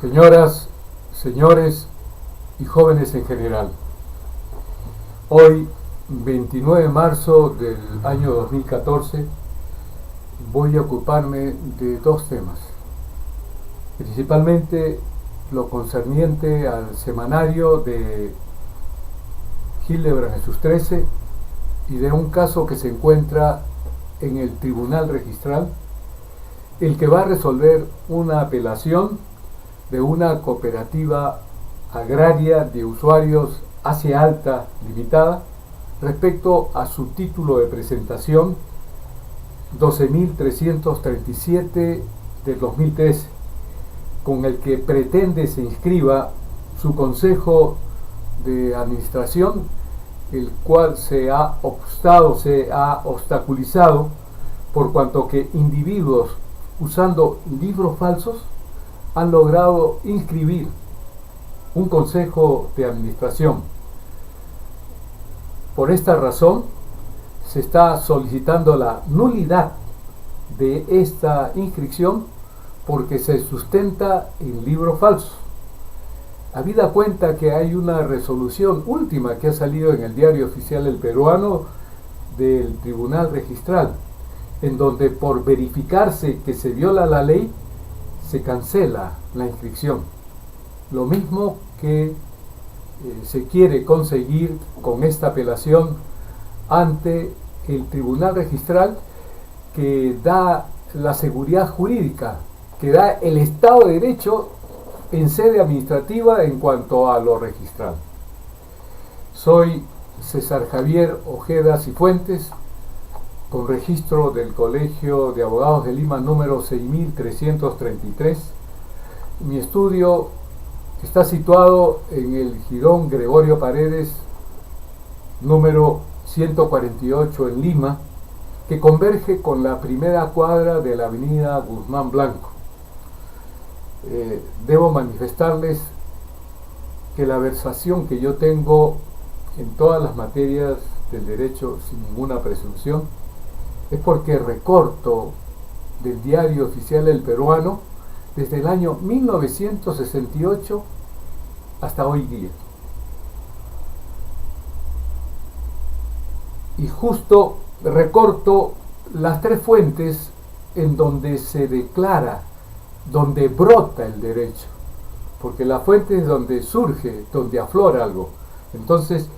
Señoras, señores y jóvenes en general, hoy, 29 de marzo del año 2014, voy a ocuparme de dos temas, principalmente lo concerniente al semanario de Hildebrand Jesús XIII y de un caso que se encuentra en el Tribunal Registral, el que va a resolver una apelación de una cooperativa agraria de usuarios Asia Alta Limitada respecto a su título de presentación 12.337 del 2013, con el que pretende se inscriba su consejo de administración, el cual se ha obstaculizado por cuanto que individuos usando libros falsos han logrado inscribir un consejo de administración. Por esta razón, se está solicitando la nulidad de esta inscripción porque se sustenta en libros falsos. Habida cuenta que hay una resolución última que ha salido en el Diario Oficial El Peruano del Tribunal Registral, en donde por verificarse que se viola la ley, se cancela la inscripción. Lo mismo que se quiere conseguir con esta apelación ante el Tribunal Registral, que da la seguridad jurídica, que da el Estado de Derecho en sede administrativa en cuanto a lo registral. Soy César Javier Ojeda Cifuentes, con registro del Colegio de Abogados de Lima número 6333. Mi estudio está situado en el Jirón Gregorio Paredes número 148 en Lima, que converge con la primera cuadra de la avenida Guzmán Blanco. Debo manifestarles que la versación que yo tengo en todas las materias del derecho sin ninguna presunción es porque recorto del Diario Oficial El Peruano desde el año 1968 hasta hoy día. Y justo recorto las tres fuentes en donde se declara, donde brota el derecho, porque la fuente es donde surge, donde aflora algo. Entonces,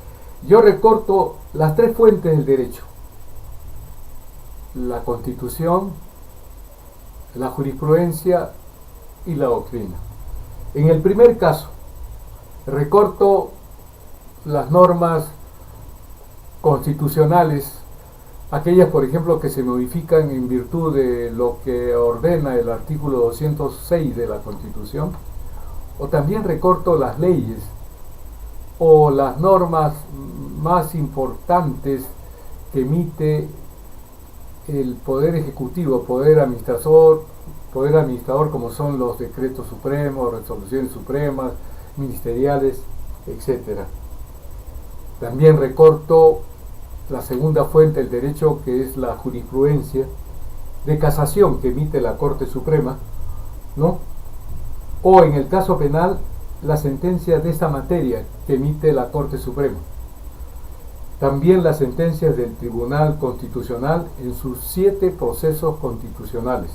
yo recorto las tres fuentes del derecho: la Constitución, la jurisprudencia y la doctrina. En el primer caso, recorto las normas constitucionales, aquellas, por ejemplo, que se modifican en virtud de lo que ordena el artículo 206 de la Constitución, o también recorto las leyes o las normas más importantes que emite el Poder Ejecutivo, Poder Administrador, como son los decretos supremos, resoluciones supremas, ministeriales, etc. También recorto la segunda fuente del derecho, que es la jurisprudencia de casación que emite la Corte Suprema, ¿no? O en el caso penal, la sentencia de esta materia que emite la Corte Suprema. También las sentencias del Tribunal Constitucional en sus 7 procesos constitucionales.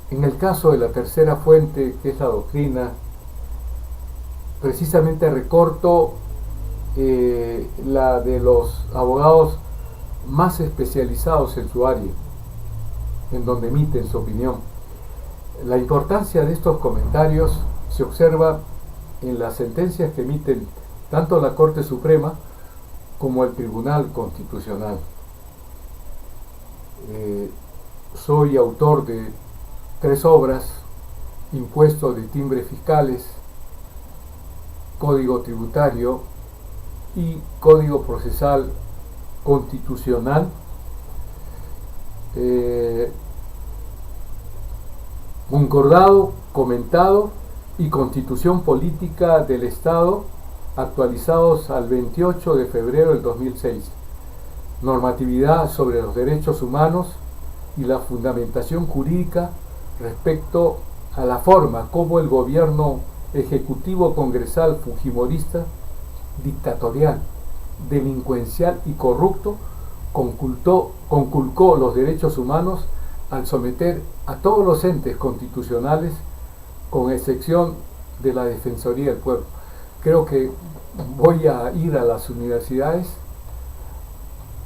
En el caso de la tercera fuente, que es la doctrina, precisamente recorto la de los abogados más especializados en su área, en donde emiten su opinión. La importancia de estos comentarios se observa en las sentencias que emiten tanto la Corte Suprema como el Tribunal Constitucional. Soy autor de 3 obras: Impuesto de Timbres Fiscales, Código Tributario y Código Procesal Constitucional. Concordado, comentado y Constitución Política del Estado, actualizados al 28 de febrero del 2006. Normatividad sobre los derechos humanos y la fundamentación jurídica respecto a la forma como el gobierno ejecutivo congresal fujimorista, dictatorial, delincuencial y corrupto, conculcó los derechos humanos al someter a todos los entes constitucionales, con excepción de la Defensoría del Pueblo. Creo que voy a ir a las universidades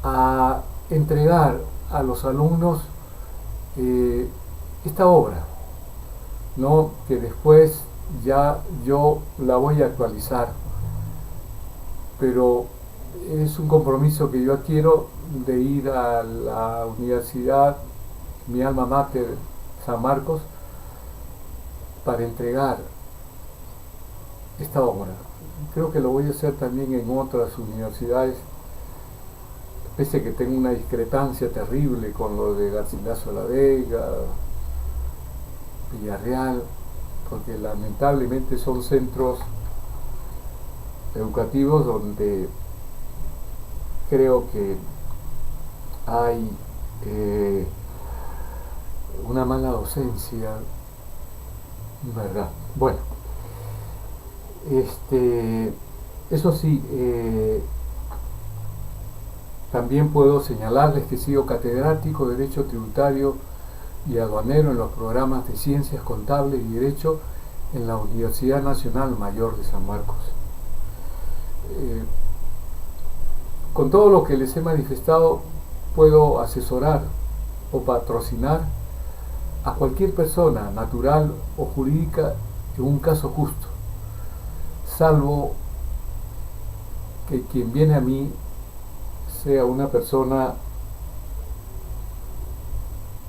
a entregar a los alumnos esta obra, ¿no? Que después ya yo la voy a actualizar, pero es un compromiso que yo adquiero de ir a la universidad, mi alma mater, San Marcos, para entregar esta obra. Creo que lo voy a hacer también en otras universidades, pese a que tengo una discrepancia terrible con lo de Garcilaso de la Vega, Villarreal, porque lamentablemente son centros educativos donde creo que hay una mala docencia, ¿verdad? Bueno, eso sí, también puedo señalarles que he sido catedrático de Derecho Tributario y Aduanero en los programas de Ciencias Contables y Derecho en la Universidad Nacional Mayor de San Marcos. Con todo lo que les he manifestado, puedo asesorar o patrocinar a cualquier persona, natural o jurídica, en un caso justo, salvo que quien viene a mí sea una persona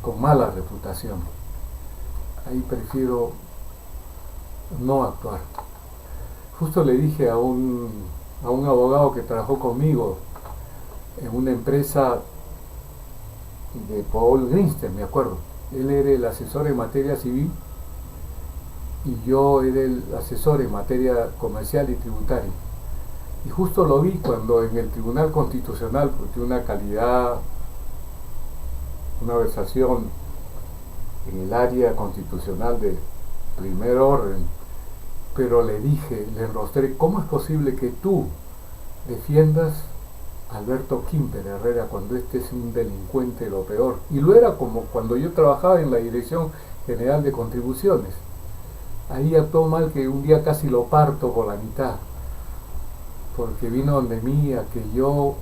con mala reputación. Ahí prefiero no actuar. Justo le dije a un abogado que trabajó conmigo en una empresa de Paul Greenstein, me acuerdo. Él era el asesor en materia civil y yo era el asesor en materia comercial y tributaria. Y justo lo vi cuando en el Tribunal Constitucional, porque una calidad, una versación en el área constitucional de primer orden, pero le dije, le enrostré, ¿cómo es posible que tú defiendas a Alberto Quimper Herrera cuando este es un delincuente lo peor? Y lo era como cuando yo trabajaba en la Dirección General de Contribuciones. Ahí actuó mal que un día casi lo parto por la mitad, porque vino donde mí a que yo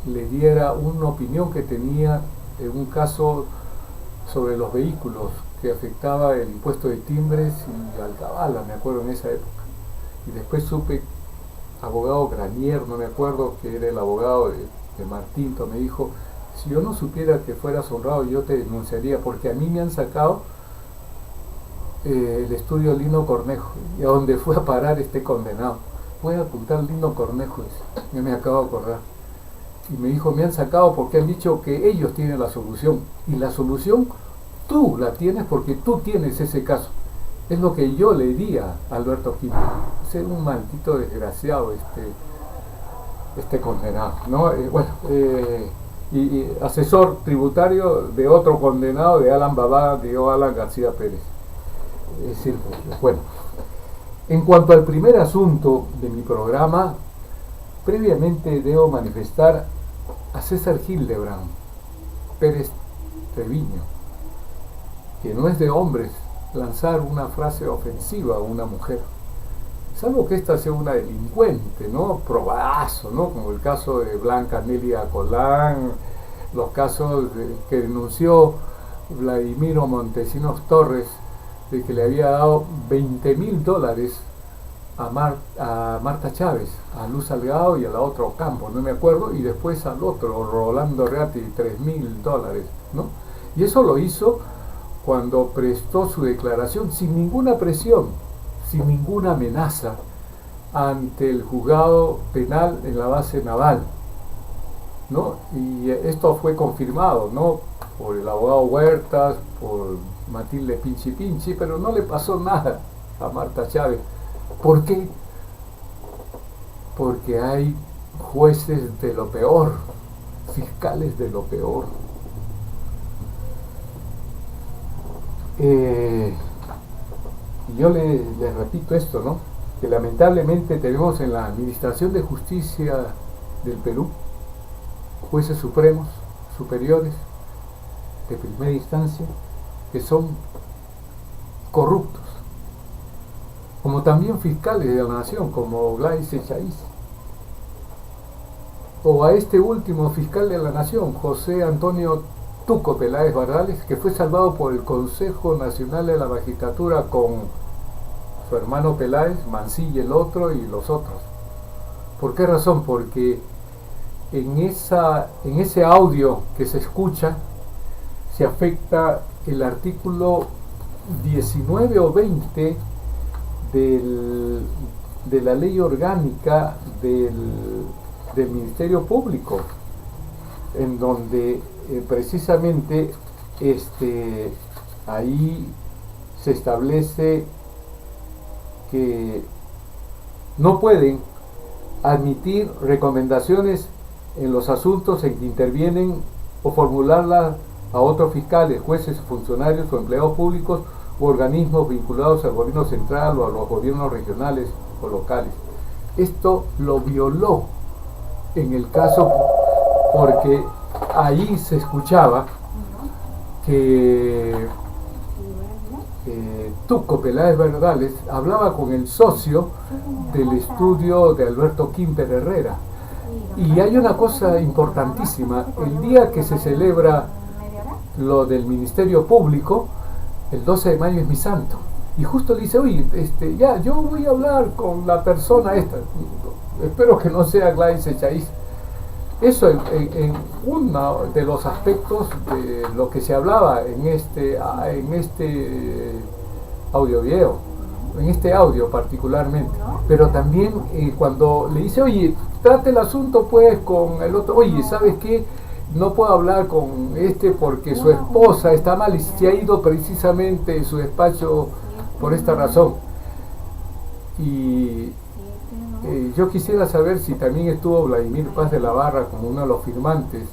le diera una opinión que tenía en un caso sobre los vehículos que afectaba el impuesto de timbres y alcabala, me acuerdo en esa época. Y después supe, abogado Granier, no me acuerdo, que era el abogado de Martinto, me dijo, si yo no supiera que fueras honrado, yo te denunciaría, porque a mí me han sacado el estudio Lino Cornejo, y a donde fue a parar este condenado. Voy a apuntar Lino Cornejo, ya me acabo de acordar. Y me dijo, me han sacado porque han dicho que ellos tienen la solución. Y la solución tú la tienes porque tú tienes ese caso. Es lo que yo le diría a Alberto Quimper. Ser un maldito desgraciado este condenado, ¿no? Y asesor tributario de otro condenado, de Alan Babá, de Alan García Pérez. Es decir, bueno. En cuanto al primer asunto de mi programa, previamente debo manifestar a César Hildebrand Pérez Treviño, que no es de hombres lanzar una frase ofensiva a una mujer, salvo que ésta sea una delincuente, ¿no? Probadazo, ¿no? Como el caso de Blanca Nelia Colán, los casos que denunció Vladimiro Montesinos Torres, de que le había dado $20,000 a Marta Chávez, a Luz Salgado y a la otra Ocampo, no me acuerdo, y después al otro, Rolando Reati, $3,000, ¿no? Y eso lo hizo cuando prestó su declaración sin ninguna presión, sin ninguna amenaza, ante el juzgado penal en la base naval, ¿no? Y esto fue confirmado, ¿no? Por el abogado Huertas, por Matilde Pinchi Pinchi, pero no le pasó nada a Marta Chávez. ¿Por qué? Porque hay jueces de lo peor, fiscales de lo peor. Y yo les repito esto, ¿no? Que lamentablemente tenemos en la Administración de Justicia del Perú jueces supremos, superiores, de primera instancia, que son corruptos, como también fiscales de la nación, como Gladys Echaíz, o a este último fiscal de la nación, José Antonio Tuco Peláez Bardales, que fue salvado por el Consejo Nacional de la Magistratura con su hermano Peláez, Mancilla el otro y los otros. ¿Por qué razón? Porque en ese audio que se escucha se afecta el artículo 19 o 20 de la ley orgánica del Ministerio Público, en donde precisamente ahí se establece que no pueden admitir recomendaciones en los asuntos en que intervienen o formularlas a otros fiscales, jueces, funcionarios o empleados públicos u organismos vinculados al gobierno central o a los gobiernos regionales o locales. Esto lo violó en el caso porque ahí se escuchaba que Tuco Peláez Bardales hablaba con el socio del estudio de Alberto Quimper Herrera. Y hay una cosa importantísima: el día que se celebra lo del Ministerio Público, el 12 de mayo es mi santo. Y justo le dice, oye, ya, yo voy a hablar con la persona esta. Espero que no sea Gladys Echaíz. Eso en uno de los aspectos de lo que se hablaba en este en este audio particularmente. Pero también cuando le dice, oye, trate el asunto pues con el otro, oye, ¿sabes qué? No puedo hablar con porque su esposa está mal y se ha ido precisamente en su despacho por esta razón. Y yo quisiera saber si también estuvo Vladimir Paz de la Barra como uno de los firmantes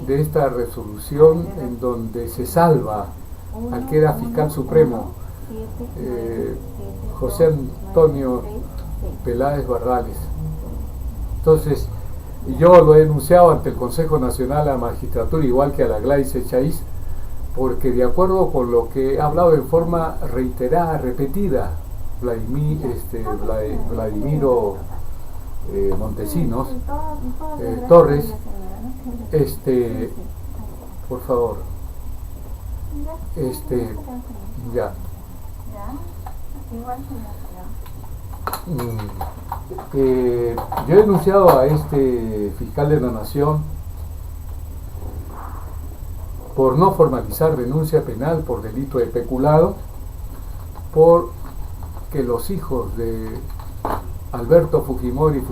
de esta resolución en donde se salva al que era fiscal supremo, José Antonio Peláez Bardales. Entonces, yo lo he denunciado ante el Consejo Nacional de la Magistratura, igual que a la Gladys Echaíz, porque de acuerdo con lo que he hablado en forma reiterada, repetida, Vladimiro Montesinos Torres, por favor, ya. Yo he denunciado a este fiscal de la Nación por no formalizar denuncia penal por delito de peculado, por que los hijos de Alberto Fujimori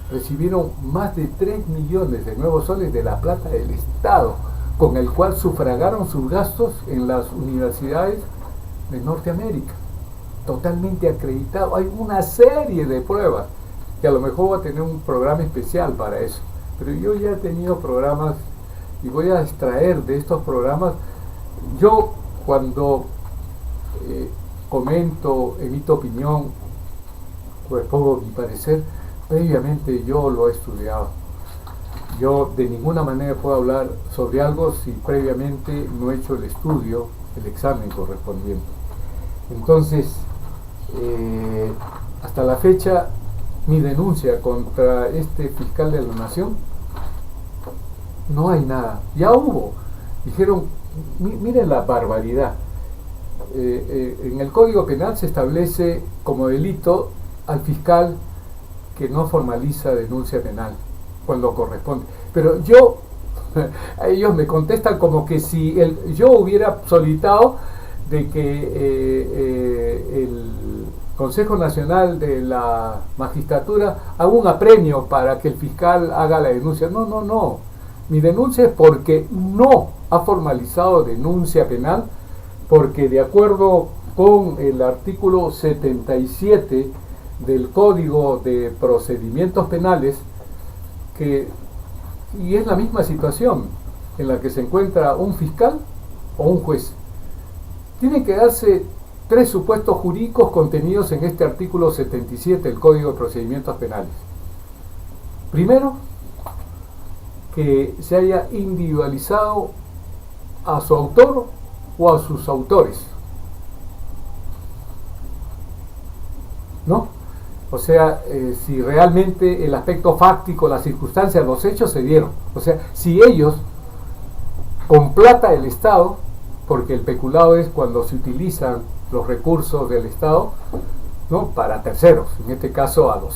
recibieron más de 3 millones de nuevos soles de la plata del Estado, con el cual sufragaron sus gastos en las universidades de Norteamérica, totalmente acreditado. Hay una serie de pruebas que a lo mejor voy a tener un programa especial para eso, pero yo ya he tenido programas y voy a extraer de estos programas. Yo cuando comento, emito opinión, pues pongo mi parecer, previamente yo lo he estudiado. Yo de ninguna manera puedo hablar sobre algo si previamente no he hecho el estudio, el examen correspondiente. Entonces, hasta la fecha, mi denuncia contra este fiscal de la Nación, no hay nada. Ya hubo. Dijeron, miren la barbaridad. En el Código Penal se establece como delito al fiscal que no formaliza denuncia penal cuando corresponde. Pero ellos me contestan como que si yo hubiera solicitado de que el Consejo Nacional de la Magistratura haga un apremio para que el fiscal haga la denuncia. No. Mi denuncia es porque no ha formalizado denuncia penal, porque de acuerdo con el artículo 77 del Código de Procedimientos Penales, y es la misma situación en la que se encuentra un fiscal o un juez, tienen que darse tres supuestos jurídicos contenidos en este artículo 77 del Código de Procedimientos Penales. Primero, que se haya individualizado a su autor o a sus autores, ¿no? O sea, si realmente el aspecto fáctico, las circunstancias, los hechos se dieron. O sea, si ellos, con plata del Estado, porque el peculado es cuando se utilizan los recursos del Estado, ¿no?, para terceros, en este caso a los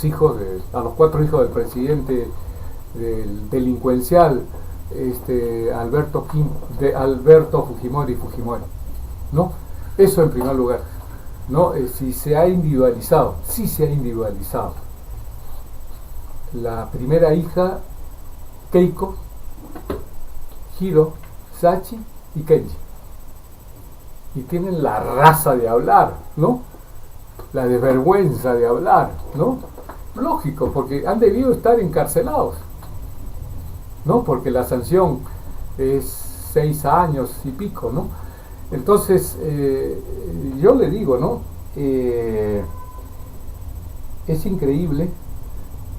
cuatro hijos del presidente del delincuencial Alberto Fujimori, ¿no? Eso en primer lugar, ¿no? Si se ha individualizado, sí se ha individualizado. La primera hija, Keiko, Hiro, Sachi y Kenji. Y tienen la raza de hablar, ¿no? La desvergüenza de hablar, ¿no? Lógico, porque han debido estar encarcelados, ¿no? Porque la sanción es 6 años y pico, ¿no? Entonces, yo le digo, ¿no? Es increíble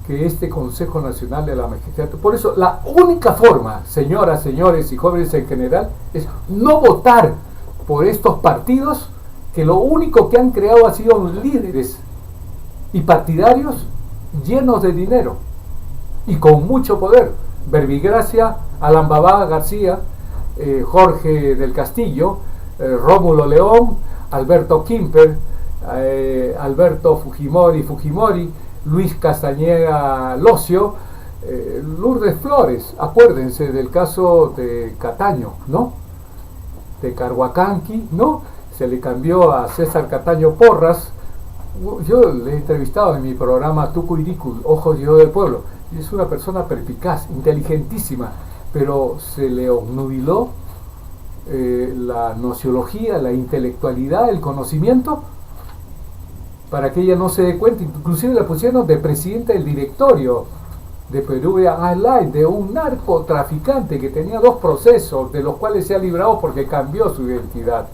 que este Consejo Nacional de la Magistratura, por eso la única forma, señoras, señores y jóvenes en general, es no votar por estos partidos que lo único que han creado ha sido líderes y partidarios llenos de dinero y con mucho poder. Verbigracia, Alan Babá García, Jorge del Castillo, Rómulo León, Alberto Quimper, Alberto Fujimori, Luis Castañeda Locio, Lourdes Flores. Acuérdense del caso de Cataño, ¿no? De Carhuacanqui, ¿no? Se le cambió a César Cataño Porras. Yo le he entrevistado en mi programa Tucu Iricu, Ojos y Yo del Pueblo. Y es una persona perspicaz, inteligentísima, pero se le obnubiló la nociología, la intelectualidad, el conocimiento, para que ella no se dé cuenta. Inclusive la pusieron de presidenta del directorio de Peruvian Airlines, de un narcotraficante que tenía 2 procesos, de los cuales se ha librado porque cambió su identidad.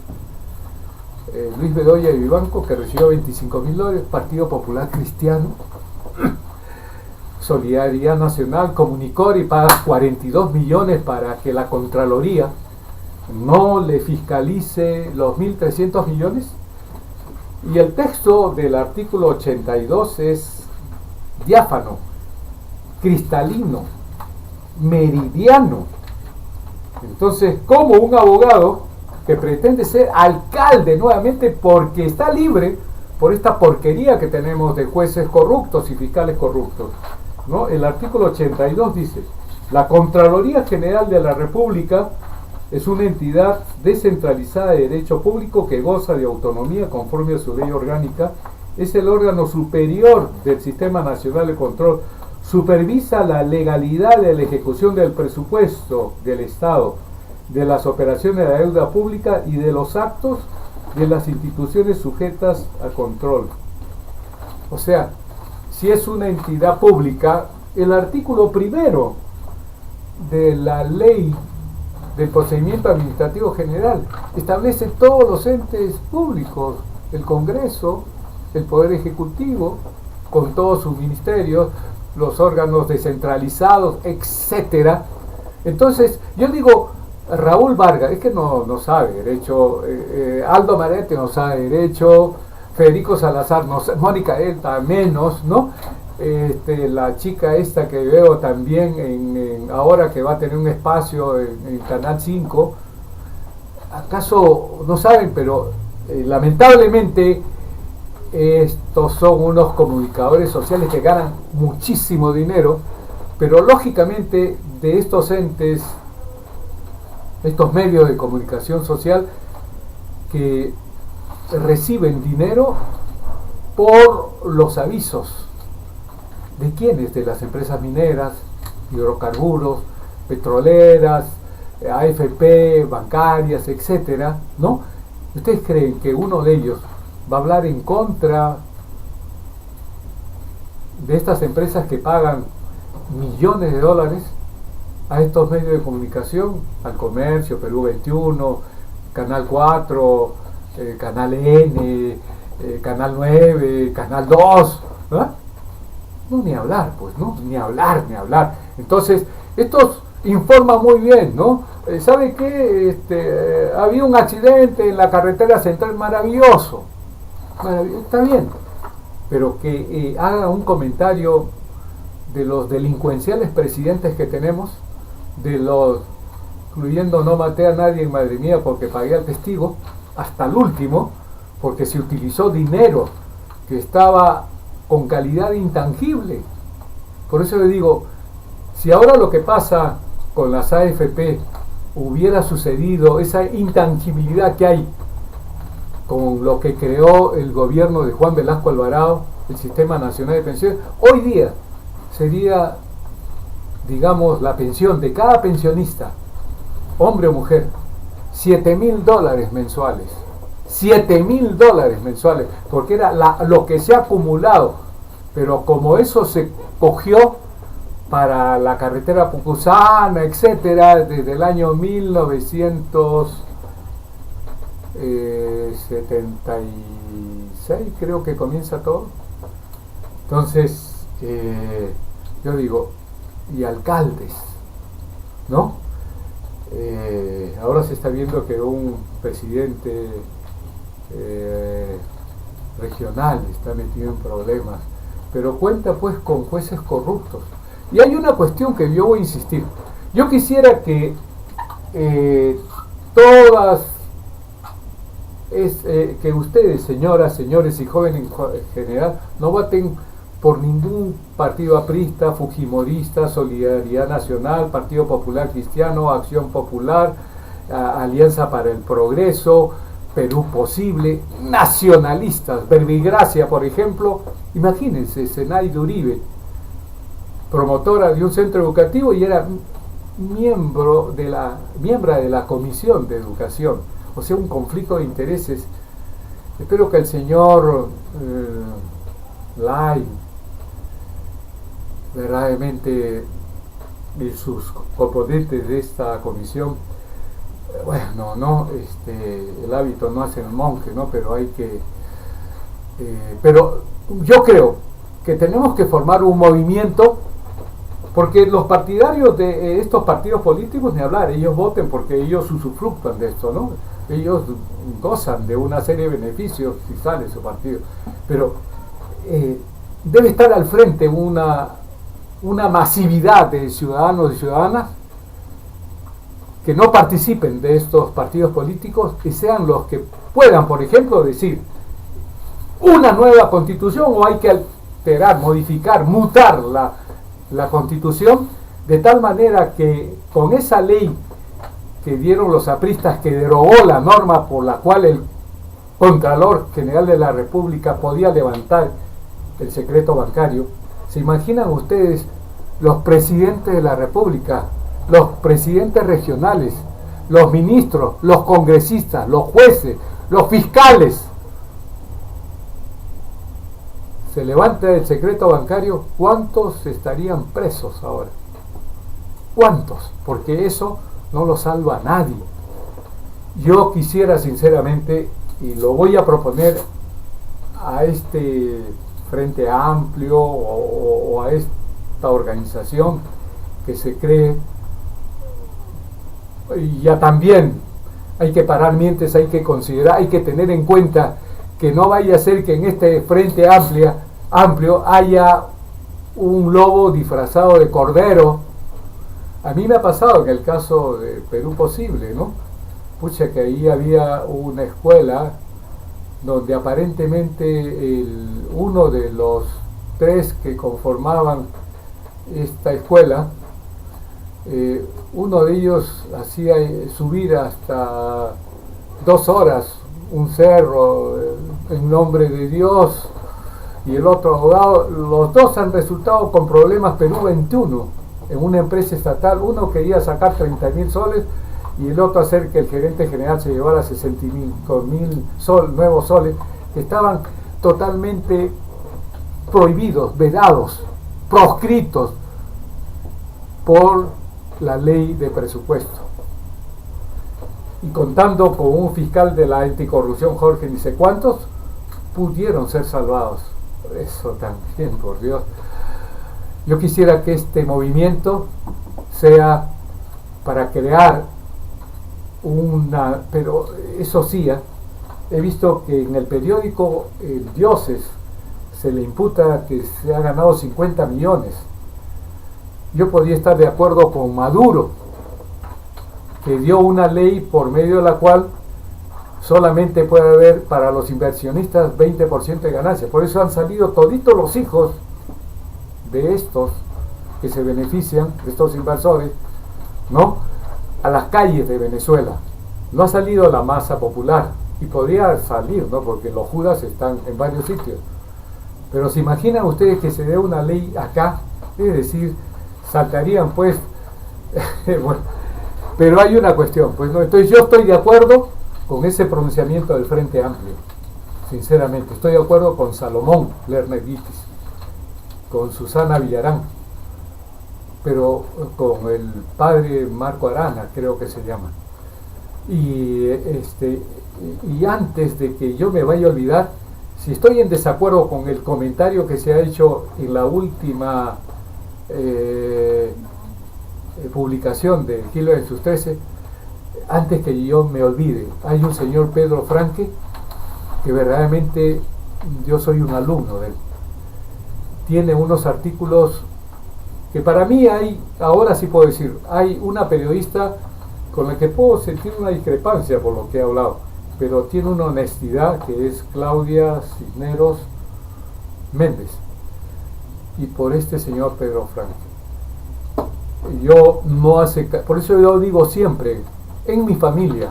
Luis Bedoya de Vivanco, que recibió $25.000, Partido Popular Cristiano, Solidaridad Nacional, Comunicor, y paga 42 millones para que la Contraloría no le fiscalice los 1.300 millones. Y el texto del artículo 82 es diáfano, cristalino, meridiano. Entonces, como un abogado que pretende ser alcalde nuevamente porque está libre por esta porquería que tenemos de jueces corruptos y fiscales corruptos, ¿no? El artículo 82 dice: la Contraloría General de la República es una entidad descentralizada de derecho público que goza de autonomía conforme a su ley orgánica, es el órgano superior del Sistema Nacional de Control, supervisa la legalidad de la ejecución del presupuesto del Estado, de las operaciones de la deuda pública y de los actos de las instituciones sujetas a control. O sea, si es una entidad pública, el artículo 1 de la ley del procedimiento administrativo general establece todos los entes públicos, el Congreso, el Poder Ejecutivo, con todos sus ministerios, los órganos descentralizados, etcétera. Entonces, yo digo, Raúl Vargas, es que no sabe derecho, Aldo Marete no sabe derecho, Federico Salazar no sabe, Mónica Elta menos, ¿no? La chica esta que veo también ahora que va a tener un espacio en Canal 5, ¿acaso no saben? Pero lamentablemente estos son unos comunicadores sociales que ganan muchísimo dinero, pero lógicamente de estos entes, estos medios de comunicación social que reciben dinero por los avisos. ¿De quiénes? De las empresas mineras, hidrocarburos, petroleras, AFP, bancarias, etcétera, ¿no? ¿Ustedes creen que uno de ellos va a hablar en contra de estas empresas que pagan millones de dólares a estos medios de comunicación, al Comercio, Perú 21, Canal 4, Canal N, Canal 9, Canal 2, ¿eh? No, ni hablar, pues, ¿no? Ni hablar, ni hablar. Entonces, estos informan muy bien, ¿no? ¿Sabe qué? Había un accidente en la carretera central, maravilloso. Está bien, pero que haga un comentario de los delincuenciales presidentes que tenemos, de los, incluyendo no maté a nadie en Madre Mía porque pagué al testigo, hasta el último, porque se utilizó dinero que estaba con calidad intangible. Por eso le digo, si ahora lo que pasa con las AFP hubiera sucedido, esa intangibilidad que hay con lo que creó el gobierno de Juan Velasco Alvarado, el Sistema Nacional de Pensiones, hoy día sería, digamos, la pensión de cada pensionista, hombre o mujer, $7,000 mensuales. $7,000 mensuales, porque era lo que se ha acumulado, pero como eso se cogió para la carretera Pucusana, etcétera, desde el año 1976 creo que comienza todo. Entonces yo digo, y alcaldes, ¿no? Ahora se está viendo que un presidente regional está metido en problemas, pero cuenta pues con jueces corruptos. Y hay una cuestión que yo voy a insistir. Yo quisiera que que ustedes, señoras, señores y jóvenes en general, no voten por ningún partido aprista, fujimorista, Solidaridad Nacional, Partido Popular Cristiano, Acción Popular, Alianza para el Progreso, Perú Posible, nacionalistas, Verbigracia, por ejemplo. Imagínense, Zenaida Uribe, promotora de un centro educativo y era miembro de la Comisión de Educación. O sea, un conflicto de intereses. Espero que el señor Lai, verdaderamente, y sus componentes de esta comisión, bueno, no, el hábito no hace el monje, ¿no? Pero hay que, pero yo creo que tenemos que formar un movimiento, porque los partidarios de estos partidos políticos, ni hablar, ellos voten porque ellos usufructan de esto, ¿no? Ellos gozan de una serie de beneficios si sale su partido, pero debe estar al frente una masividad de ciudadanos y ciudadanas que no participen de estos partidos políticos y sean los que puedan, por ejemplo, decir una nueva constitución, o hay que alterar, modificar, mutar la constitución de tal manera que con esa ley que dieron los apristas, que derogó la norma por la cual el Contralor General de la República podía levantar el secreto bancario. ¿Se imaginan ustedes los presidentes de la República, los presidentes regionales, los ministros, los congresistas, los jueces, los fiscales? Se levanta el secreto bancario, ¿cuántos estarían presos ahora? ¿Cuántos? Porque eso no lo salva a nadie. Yo quisiera sinceramente, y lo voy a proponer a este Frente Amplio o a esta organización que se cree, y ya también hay que parar mientes, hay que considerar, hay que tener en cuenta que no vaya a ser que en este Frente Amplio haya un lobo disfrazado de cordero. A mí me ha pasado en el caso de Perú Posible, ¿no? Pucha, que ahí había una escuela donde aparentemente uno de los 3 que conformaban esta escuela, uno de ellos hacía subir hasta 2 horas un cerro en nombre de Dios, y el otro abogado. Los dos han resultado con problemas Perú 21 en una empresa estatal. Uno quería sacar 30,000 soles y el otro hacer que el gerente general se llevara 65,000 nuevos soles, que estaban totalmente prohibidos, vedados, proscritos por la ley de presupuesto. y contando con un fiscal de la anticorrupción, Jorge ni sé cuántos, pudieron ser salvados. Eso también, por Dios. Yo quisiera que este movimiento sea para crear una, pero eso sí, he visto que en el periódico El Dioses se le imputa que se ha ganado 50 millones. Yo podría estar de acuerdo con Maduro, que dio una ley por medio de la cual solamente puede haber para los inversionistas 20% de ganancia. Por eso han salido toditos los hijos de estos que se benefician, de estos inversores, ¿no?, a las calles de Venezuela. No ha salido la masa popular, y podría salir, ¿no?, porque los judas están en varios sitios. Pero se imaginan ustedes que se dé una ley acá, es decir, saltarían pues bueno, pero hay una cuestión, pues no. Entonces yo estoy de acuerdo con ese pronunciamiento del Frente Amplio, sinceramente. Estoy de acuerdo con Salomón Lerner Guitis, con Susana Villarán, pero con el padre Marco Arana, creo que se llama. Y antes de que yo me vaya a olvidar, si estoy en desacuerdo con el comentario que se ha hecho en la última publicación de Gilo en sus 13, antes que yo me olvide, hay un señor Pedro Franque que verdaderamente yo soy un alumno de él. Tiene unos artículos que para mí hay, ahora sí puedo decir, hay una periodista con la que puedo sentir una discrepancia por lo que he hablado, pero tiene una honestidad, que es Claudia Cisneros Méndez, y por este señor Pedro Franque. Yo no hace, por eso yo digo siempre, en mi familia,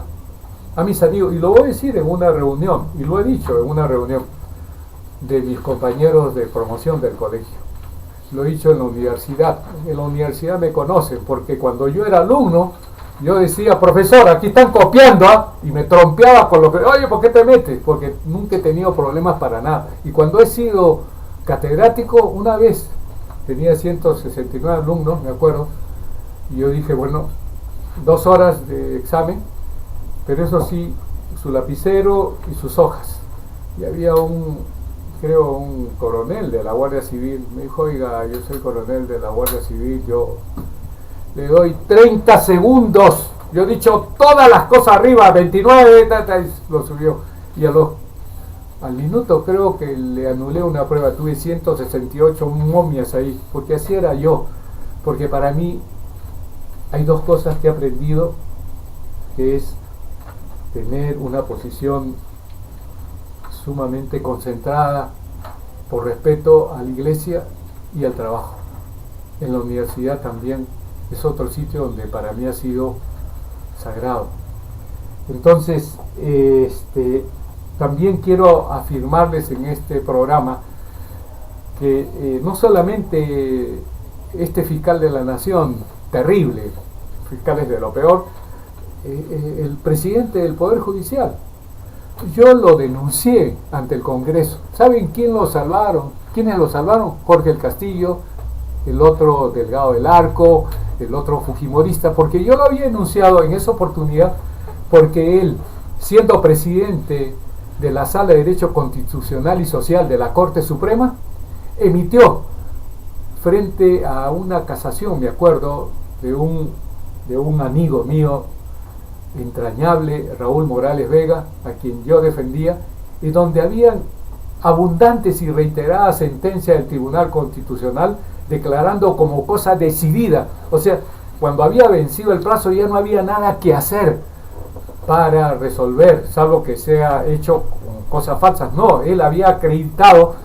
a mis amigos, y lo voy a decir en una reunión, y lo he dicho en una reunión de mis compañeros de promoción del colegio, lo he dicho en la universidad me conocen, porque cuando yo era alumno, yo decía, profesor, aquí están copiando, y me trompeaba con lo que, oye, ¿por qué te metes? Porque nunca he tenido problemas para nada. Y cuando he sido catedrático, una vez, tenía 169 alumnos, me acuerdo, y yo dije, bueno, 2 horas de examen, pero eso sí, su lapicero y sus hojas. Y había creo un coronel de la Guardia Civil, me dijo, oiga, yo soy coronel de la Guardia Civil, yo le doy 30 segundos, yo he dicho todas las cosas arriba, 29, lo subió, y al minuto creo que le anulé una prueba, tuve 168 momias ahí, porque así era yo, porque para mí hay 2 cosas que he aprendido, que es tener una posición sumamente concentrada por respeto a la iglesia y al trabajo. En la universidad también es otro sitio donde para mí ha sido sagrado. Entonces, también quiero afirmarles en este programa que no solamente este fiscal de la nación, terrible, fiscales de lo peor, el presidente del Poder Judicial, yo lo denuncié ante el Congreso. ¿Saben quién lo salvaron? ¿Quiénes lo salvaron? Jorge el Castillo, el otro Delgado del Arco, el otro fujimorista, porque yo lo había denunciado en esa oportunidad, porque él, siendo presidente de la Sala de Derecho Constitucional y Social de la Corte Suprema, emitió frente a una casación, me acuerdo, de un amigo mío entrañable, Raúl Morales Vega, a quien yo defendía, y donde habían abundantes y reiteradas sentencias del Tribunal Constitucional declarando como cosa decidida, o sea, cuando había vencido el plazo ya no había nada que hacer para resolver, salvo que sea hecho con cosas falsas. No, él había acreditado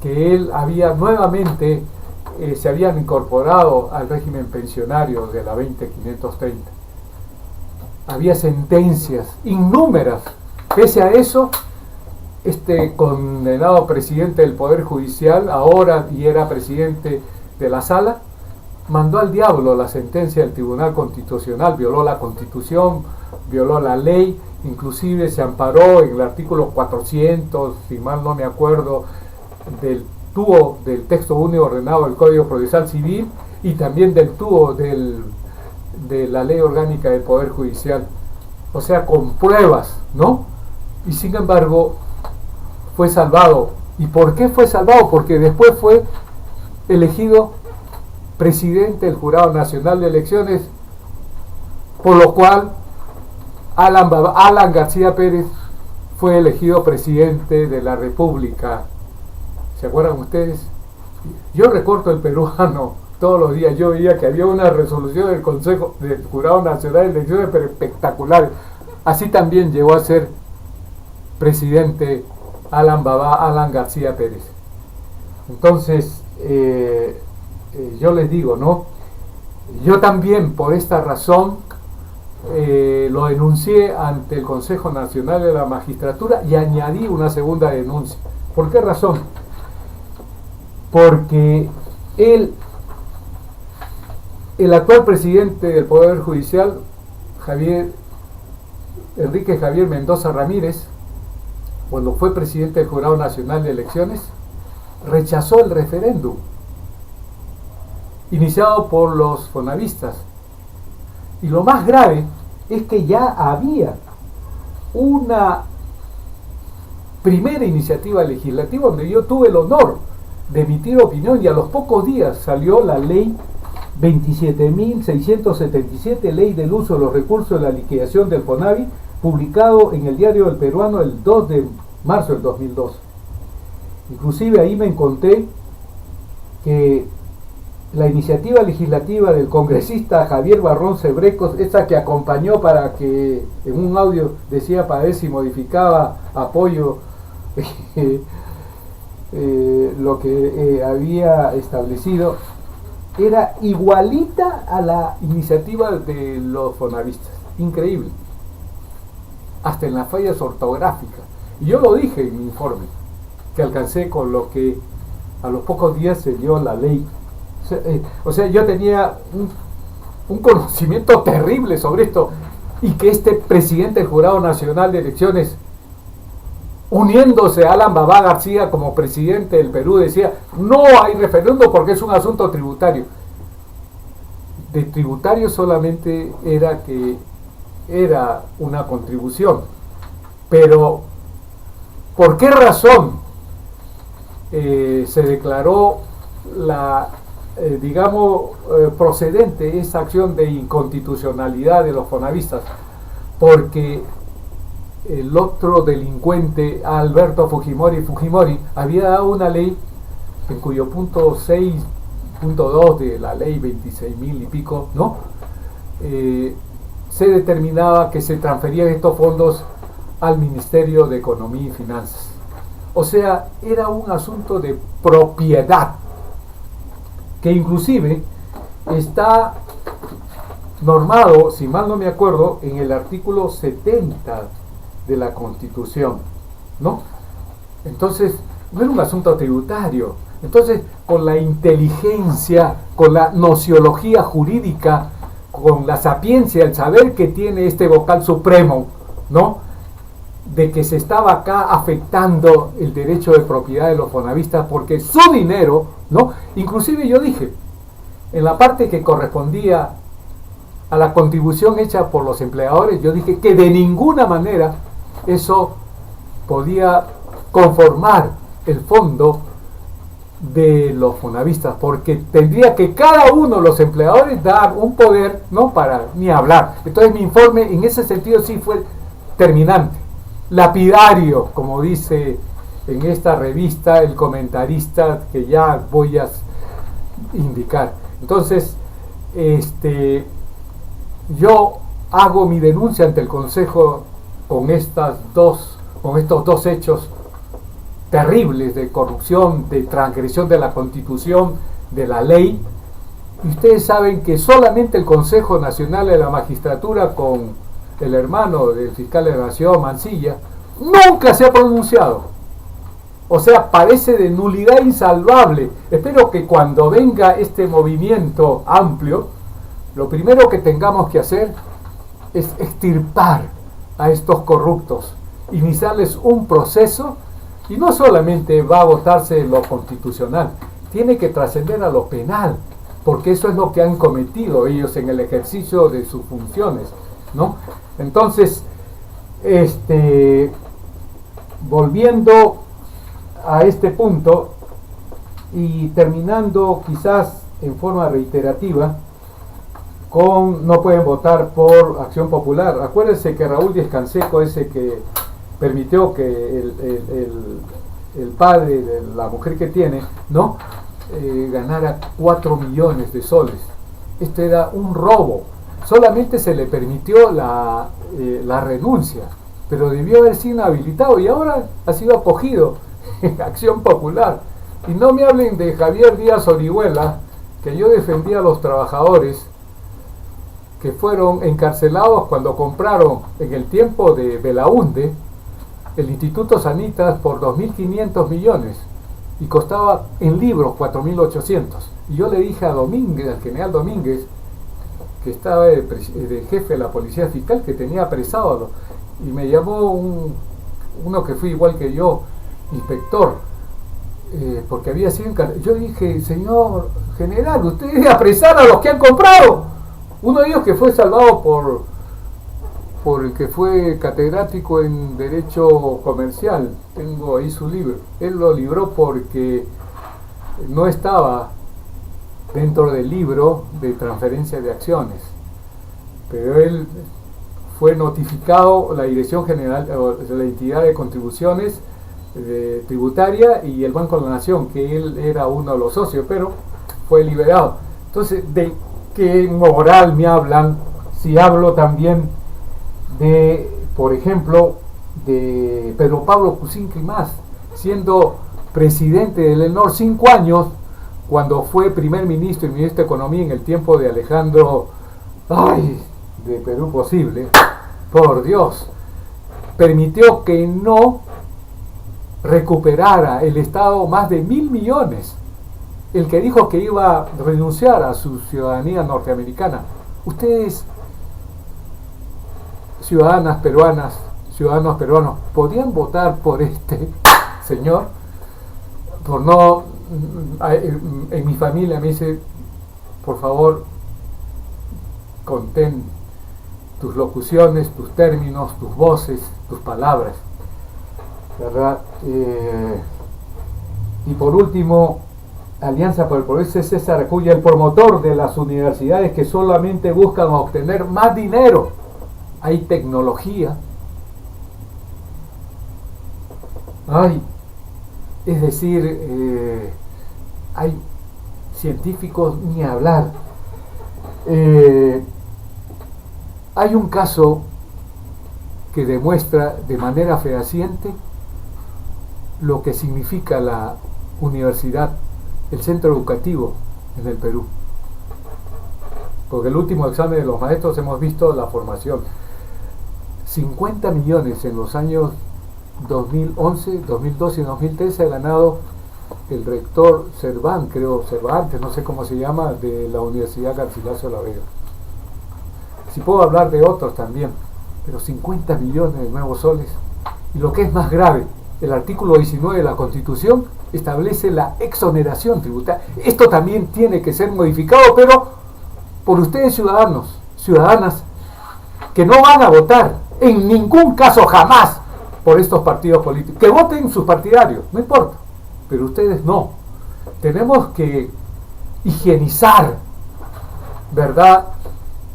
que él había nuevamente se habían incorporado al régimen pensionario de la 20530. Había sentencias innúmeras. Pese a eso, este condenado presidente del Poder Judicial, ahora y era presidente de la Sala, mandó al diablo la sentencia del Tribunal Constitucional, violó la Constitución, violó la ley, inclusive se amparó en el artículo 400, si mal no me acuerdo, del texto único ordenado del Código Procesal Civil, y también del TUO de la Ley Orgánica del Poder Judicial. o sea, con pruebas, ¿no? Y sin embargo, fue salvado. ¿Y por qué fue salvado? Porque después fue elegido presidente del Jurado Nacional de Elecciones, por lo cual Alan García Pérez fue elegido presidente de la República. ¿Se acuerdan ustedes? Yo recorto el peruano todos los días. Yo veía que había una resolución del Consejo del Jurado Nacional de Elecciones, pero espectaculares. Así también llegó a ser presidente Alan García Pérez. Entonces, yo les digo, ¿no? Yo también, por esta razón, lo denuncié ante el Consejo Nacional de la Magistratura y añadí una segunda denuncia. ¿Por qué razón? Porque el actual presidente del Poder Judicial, Enrique Javier Mendoza Ramírez, cuando fue presidente del Jurado Nacional de Elecciones, rechazó el referéndum iniciado por los fonavistas. Y lo más grave es que ya había una primera iniciativa legislativa donde yo tuve el honor de emitir opinión, y a los pocos días salió la ley 27.677, ley del uso de los recursos de la liquidación del FONAVI, publicado en el Diario del Peruano el 2 de marzo del 2002. Inclusive ahí me encontré que la iniciativa legislativa del congresista Javier Barrón Cebrecos, esa que acompañó para que en un audio decía para ver si modificaba apoyo lo que había establecido, era igualita a la iniciativa de los fonavistas. Increíble. Hasta en las fallas ortográficas. Y yo lo dije en mi informe, que alcancé con lo que a los pocos días se dio la ley. O sea, yo tenía un conocimiento terrible sobre esto, y que este presidente del Jurado Nacional de Elecciones, uniéndose a Alan Babá García como presidente del Perú, decía: no hay referéndum porque es un asunto tributario. De tributario solamente era que era una contribución, pero ¿por qué razón se declaró procedente esa acción de inconstitucionalidad de los fonavistas? Porque el otro delincuente, Alberto Fujimori, había dado una ley en cuyo punto 6.2 de la ley 26.000 y pico, ¿no? Se determinaba que se transferían estos fondos al Ministerio de Economía y Finanzas. O sea, era un asunto de propiedad, que inclusive está normado, si mal no me acuerdo, en el artículo 70 de la Constitución, ¿no? Entonces, no era un asunto tributario. Entonces, con la inteligencia, con la nociología jurídica, con la sapiencia, el saber que tiene este vocal supremo, ¿no?, de que se estaba acá afectando el derecho de propiedad de los fonavistas, porque su dinero, ¿no? Inclusive yo dije, en la parte que correspondía a la contribución hecha por los empleadores, yo dije que de ninguna manera eso podía conformar el fondo de los fonavistas, porque tendría que cada uno de los empleadores dar un poder, no para ni hablar. Entonces mi informe en ese sentido sí fue terminante, lapidario, como dice en esta revista el comentarista que ya voy a indicar. Entonces, yo hago mi denuncia ante el Consejo con estos dos hechos terribles de corrupción, de transgresión de la Constitución, de la ley. Y ustedes saben que solamente el Consejo Nacional de la Magistratura, con el hermano del fiscal de la Nación, Mancilla, nunca se ha pronunciado. O sea, parece de nulidad insalvable. Espero que cuando venga este movimiento amplio, lo primero que tengamos que hacer es extirpar a estos corruptos, iniciarles un proceso, y no solamente va a votarse lo constitucional, tiene que trascender a lo penal, porque eso es lo que han cometido ellos en el ejercicio de sus funciones. ¿no? Entonces, volviendo a este punto y terminando quizás en forma reiterativa con no pueden votar por Acción Popular. Acuérdense que Raúl Díez Canseco, ese que permitió que el padre de la mujer que tiene, ¿no? Ganara 4 millones de soles. Esto era un robo. Solamente se le permitió la renuncia, pero debió haber sido inhabilitado y ahora ha sido acogido en Acción Popular. Y no me hablen de Javier Díaz Orihuela, que yo defendía a los trabajadores que fueron encarcelados cuando compraron en el tiempo de Belaúnde el Instituto Sanitas por 2.500 millones y costaba en libros 4.800. Y yo le dije a Domínguez, al general Domínguez, que estaba de jefe de la policía fiscal, que tenía apresado, y me llamó uno que fue igual que yo, inspector, porque había sido encarcelado. Yo dije, señor general, usted debe apresar a los que han comprado. Uno de ellos que fue salvado por el que fue catedrático en Derecho Comercial, tengo ahí su libro, él lo libró porque no estaba dentro del libro de transferencia de acciones, pero él fue notificado la Dirección General de la Entidad de Contribuciones Tributaria y el Banco de la Nación, que él era uno de los socios, pero fue liberado. Entonces, ¿de qué moral me hablan si hablo también de, por ejemplo, de Pedro Pablo Kuczynski más, siendo presidente del ENOR 5 años, cuando fue primer ministro y ministro de Economía en el tiempo de Alejandro, de Perú Posible, por Dios, permitió que no recuperara el Estado más de 1.000 millones, el que dijo que iba a renunciar a su ciudadanía norteamericana. Ustedes, ciudadanos peruanos, ¿podían votar por este señor? Por no, en mi familia me dice, por favor, contén tus locuciones, tus términos, tus voces, tus palabras, ¿verdad? Y por último, Alianza por el Progreso es César Acuña, el promotor de las universidades que solamente buscan obtener más dinero. Hay tecnología, es decir, hay científicos ni hablar. Hay un caso que demuestra de manera fehaciente lo que significa la universidad, el centro educativo en el Perú. Porque el último examen de los maestros hemos visto la formación. 50 millones en los años 2011, 2012 y 2013 ha ganado el rector Cervantes, no sé cómo se llama, de la Universidad Garcilaso de la Vega. Si puedo hablar de otros también, pero 50 millones de nuevos soles. Y lo que es más grave, el artículo 19 de la Constitución establece la exoneración tributaria. Esto también tiene que ser modificado, pero por ustedes ciudadanas, que no van a votar en ningún caso jamás por estos partidos políticos. Que voten sus partidarios, no importa, pero ustedes no. Tenemos que higienizar, ¿verdad?,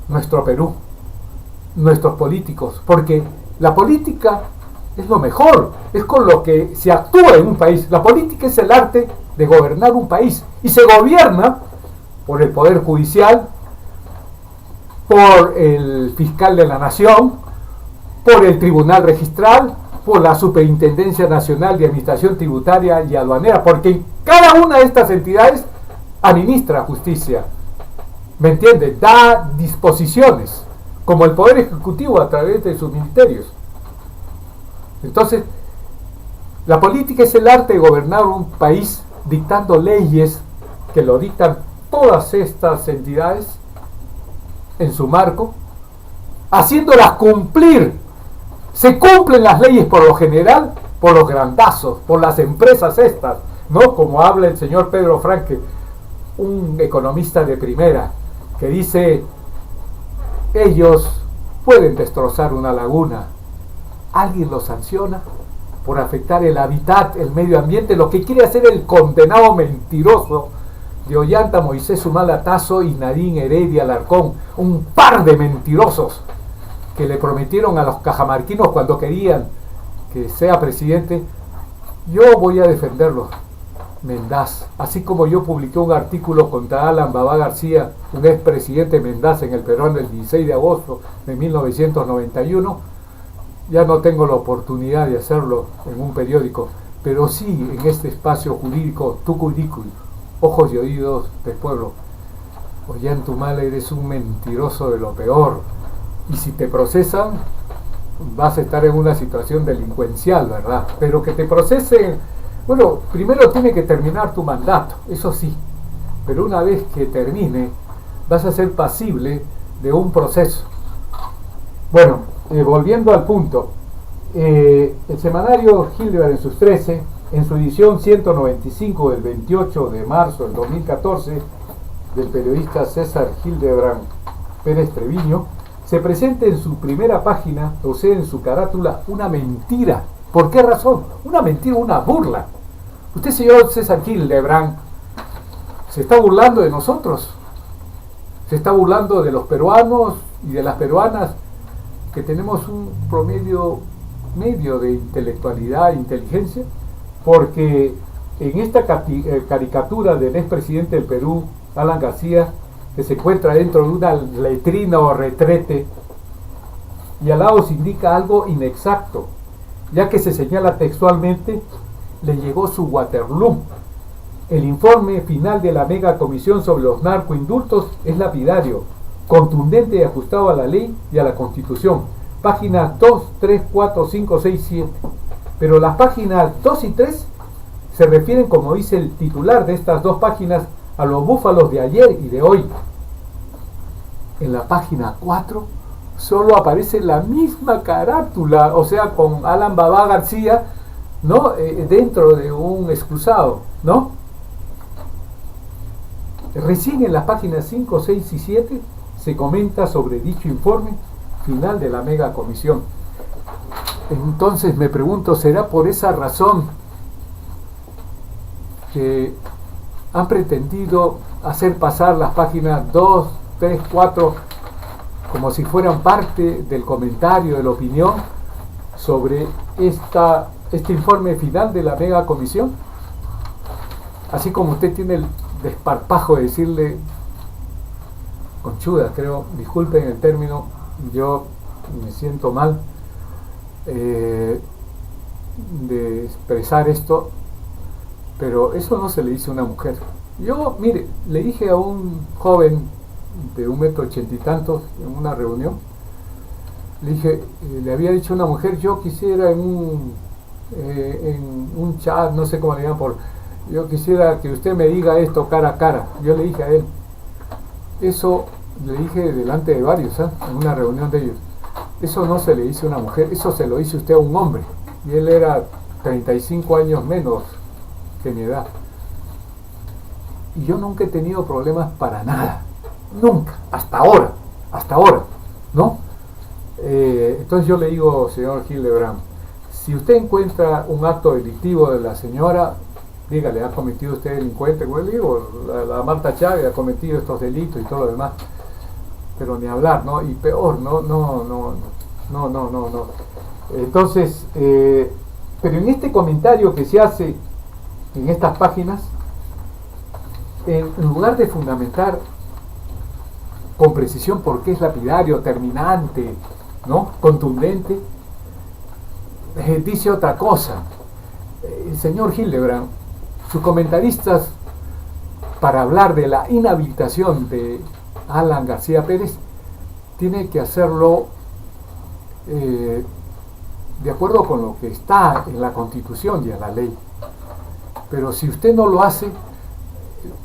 nuestro Perú, nuestros políticos, porque la política es lo mejor, es con lo que se actúa en un país. La política es el arte de gobernar un país y se gobierna por el Poder Judicial, por el Fiscal de la Nación, por el Tribunal Registral, por la Superintendencia Nacional de Administración Tributaria y Aduanera, porque cada una de estas entidades administra justicia, ¿me entiende? Da disposiciones, como el Poder Ejecutivo a través de sus ministerios. Entonces, la política es el arte de gobernar un país dictando leyes que lo dictan todas estas entidades en su marco, haciéndolas cumplir. Se cumplen las leyes por lo general por los grandazos, por las empresas estas, ¿no? Como habla el señor Pedro Franque, un economista de primera, que dice, ellos pueden destrozar una laguna. ¿Alguien los sanciona por afectar el hábitat, el medio ambiente? Lo que quiere hacer el condenado mentiroso de Ollanta Moisés Humala Tazo y Nadine Heredia Alarcón, un par de mentirosos que le prometieron a los cajamarquinos cuando querían que sea presidente. Yo voy a defenderlos, Mendaz, así como yo publiqué un artículo contra Alan Babá García, un expresidente Mendaz, en el Perú el 16 de agosto de 1991. Ya no tengo la oportunidad de hacerlo en un periódico, pero sí en este espacio jurídico Tucuricuy, ojos y oídos del pueblo. Ollanta Humala, eres un mentiroso de lo peor, y si te procesan vas a estar en una situación delincuencial, ¿verdad? Pero que te procesen, bueno, primero tiene que terminar tu mandato, eso sí, pero una vez que termine vas a ser pasible de un proceso. Bueno, volviendo al punto, el semanario Hildebrand en sus 13, en su edición 195 del 28 de marzo del 2014, del periodista César Hildebrand Pérez Treviño, se presenta en su primera página, o sea, en su carátula, una mentira. ¿Por qué razón? Una mentira, una burla. Usted, señor César Hildebrand, se está burlando de nosotros, se está burlando de los peruanos y de las peruanas, que tenemos un promedio medio de intelectualidad e inteligencia, porque en esta caricatura del expresidente del Perú, Alan García, que se encuentra dentro de una letrina o retrete, y al lado se indica algo inexacto, ya que se señala textualmente: le llegó su Waterloo. El informe final de la mega comisión sobre los narcoindultos es lapidario, contundente y ajustado a la ley y a la Constitución. Páginas 2, 3, 4, 5, 6, 7. Pero las páginas 2 y 3 se refieren, como dice el titular de estas dos páginas, a los búfalos de ayer y de hoy. En la página 4 solo aparece la misma carátula, o sea, con Alan Babá García, ¿no? Dentro de un excusado, ¿no? Recién en las páginas 5, 6 y 7 se comenta sobre dicho informe final de la mega comisión. Entonces me pregunto, ¿será por esa razón que han pretendido hacer pasar las páginas 2, 3, 4 como si fueran parte del comentario, de la opinión sobre este informe final de la mega comisión? Así como usted tiene el desparpajo de decirle, conchuda, creo, disculpen el término, yo me siento mal de expresar esto, pero eso no se le dice a una mujer. Yo, mire, le dije a un joven de 1,80 m y tantos en una reunión, le dije, le había dicho a una mujer: yo quisiera en un chat, no sé cómo le llaman, yo quisiera que usted me diga esto cara a cara. Yo le dije a él, eso le dije delante de varios, en una reunión de ellos, eso no se le dice a una mujer, eso se lo dice usted a un hombre. Y él era 35 años menos que mi edad. Y yo nunca he tenido problemas para nada, nunca, hasta ahora, ¿no? Entonces yo le digo, señor Hildebrand, si usted encuentra un acto delictivo de la señora, dígale, ha cometido usted delincuente, como le digo, la Marta Chávez ha cometido estos delitos y todo lo demás, pero ni hablar, ¿no? Y peor, no. Entonces, pero en este comentario que se hace en estas páginas, en lugar de fundamentar con precisión por qué es lapidario, terminante, ¿no?, contundente, dice otra cosa. El señor Hildebrand, sus comentaristas, para hablar de la inhabilitación de Alan García Pérez, tiene que hacerlo de acuerdo con lo que está en la Constitución y en la ley. Pero si usted no lo hace,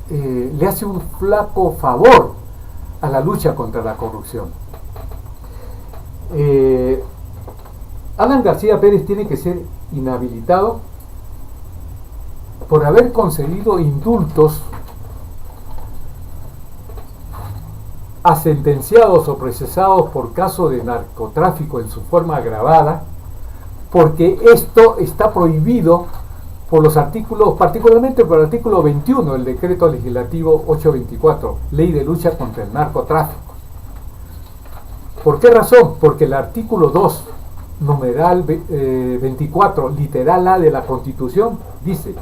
le hace un flaco favor a la lucha contra la corrupción. Alan García Pérez tiene que ser inhabilitado por haber concedido indultos a sentenciados o procesados por caso de narcotráfico en su forma agravada, porque esto está prohibido por los artículos, particularmente por el artículo 21 del decreto legislativo 824, Ley de Lucha contra el Narcotráfico. ¿Por qué razón? Porque el artículo 2, numeral 24, literal A de la Constitución, dice: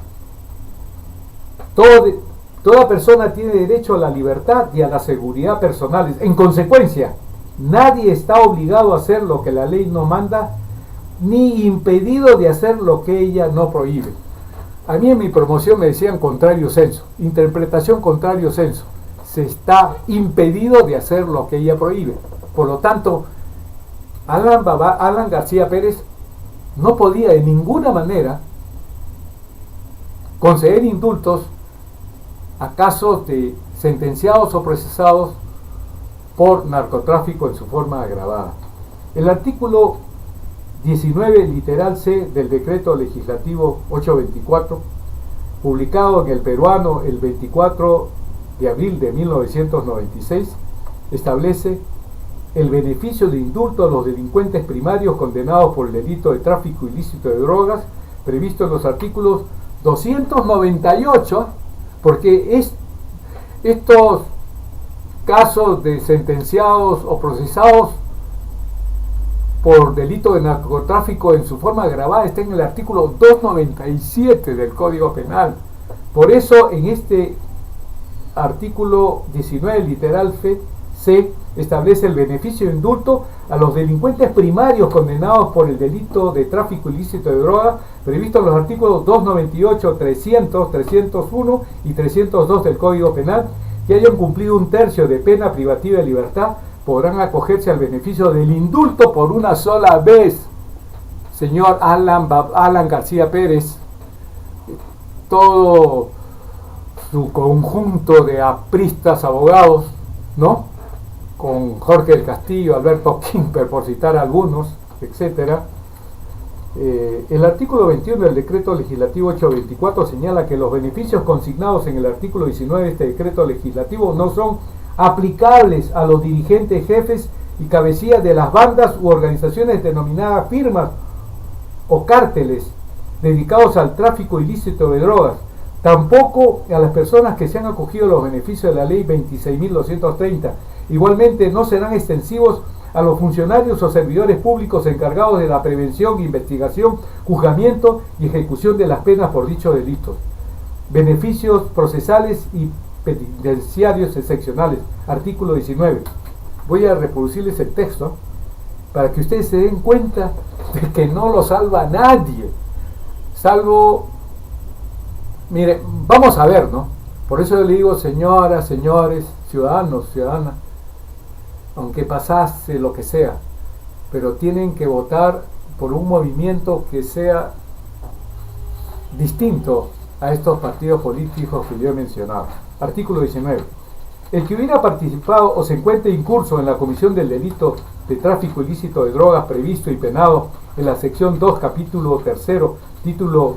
toda persona tiene derecho a la libertad y a la seguridad personales. En consecuencia, nadie está obligado a hacer lo que la ley no manda, ni impedido de hacer lo que ella no prohíbe. A mí en mi promoción me decían contrario censo, interpretación contrario censo. Se está impedido de hacer lo que ella prohíbe. Por lo tanto, Alan García Pérez no podía de ninguna manera conceder indultos a casos de sentenciados o procesados por narcotráfico en su forma agravada. El artículo 19, literal C del decreto legislativo 824, publicado en el Peruano el 24 de abril de 1996, establece el beneficio de indulto a los delincuentes primarios condenados por el delito de tráfico ilícito de drogas, previsto en los artículos 298, porque estos casos de sentenciados o procesados por delito de narcotráfico en su forma agravada está en el artículo 297 del Código Penal. Por eso en este artículo 19, literal C, establece el beneficio de indulto a los delincuentes primarios condenados por el delito de tráfico ilícito de droga, previsto en los artículos 298, 300, 301 y 302 del Código Penal, que hayan cumplido un tercio de pena privativa de libertad, podrán acogerse al beneficio del indulto por una sola vez. Señor Alan García Pérez, todo su conjunto de apristas abogados, ¿no?, con Jorge del Castillo, Alberto Kimper, por citar algunos, etcétera. El artículo 21 del decreto legislativo 824 señala que los beneficios consignados en el artículo 19 de este decreto legislativo no son aplicables a los dirigentes, jefes y cabecillas de las bandas u organizaciones denominadas firmas o cárteles dedicados al tráfico ilícito de drogas, tampoco a las personas que se han acogido a los beneficios de la ley 26.230. Igualmente no serán extensivos a los funcionarios o servidores públicos encargados de la prevención, investigación, juzgamiento y ejecución de las penas por dichos delitos. Beneficios procesales y penitenciarios excepcionales. Artículo 19. Voy a reproducirles el texto para que ustedes se den cuenta de que no lo salva nadie, salvo, mire, vamos a ver, ¿no? Por eso yo le digo, señoras, señores, ciudadanos, ciudadanas, aunque pasase lo que sea, pero tienen que votar por un movimiento que sea distinto a estos partidos políticos que yo he mencionado. Artículo 19. El que hubiera participado o se encuentre incurso en la comisión del delito de tráfico ilícito de drogas previsto y penado en la sección 2, capítulo 3, título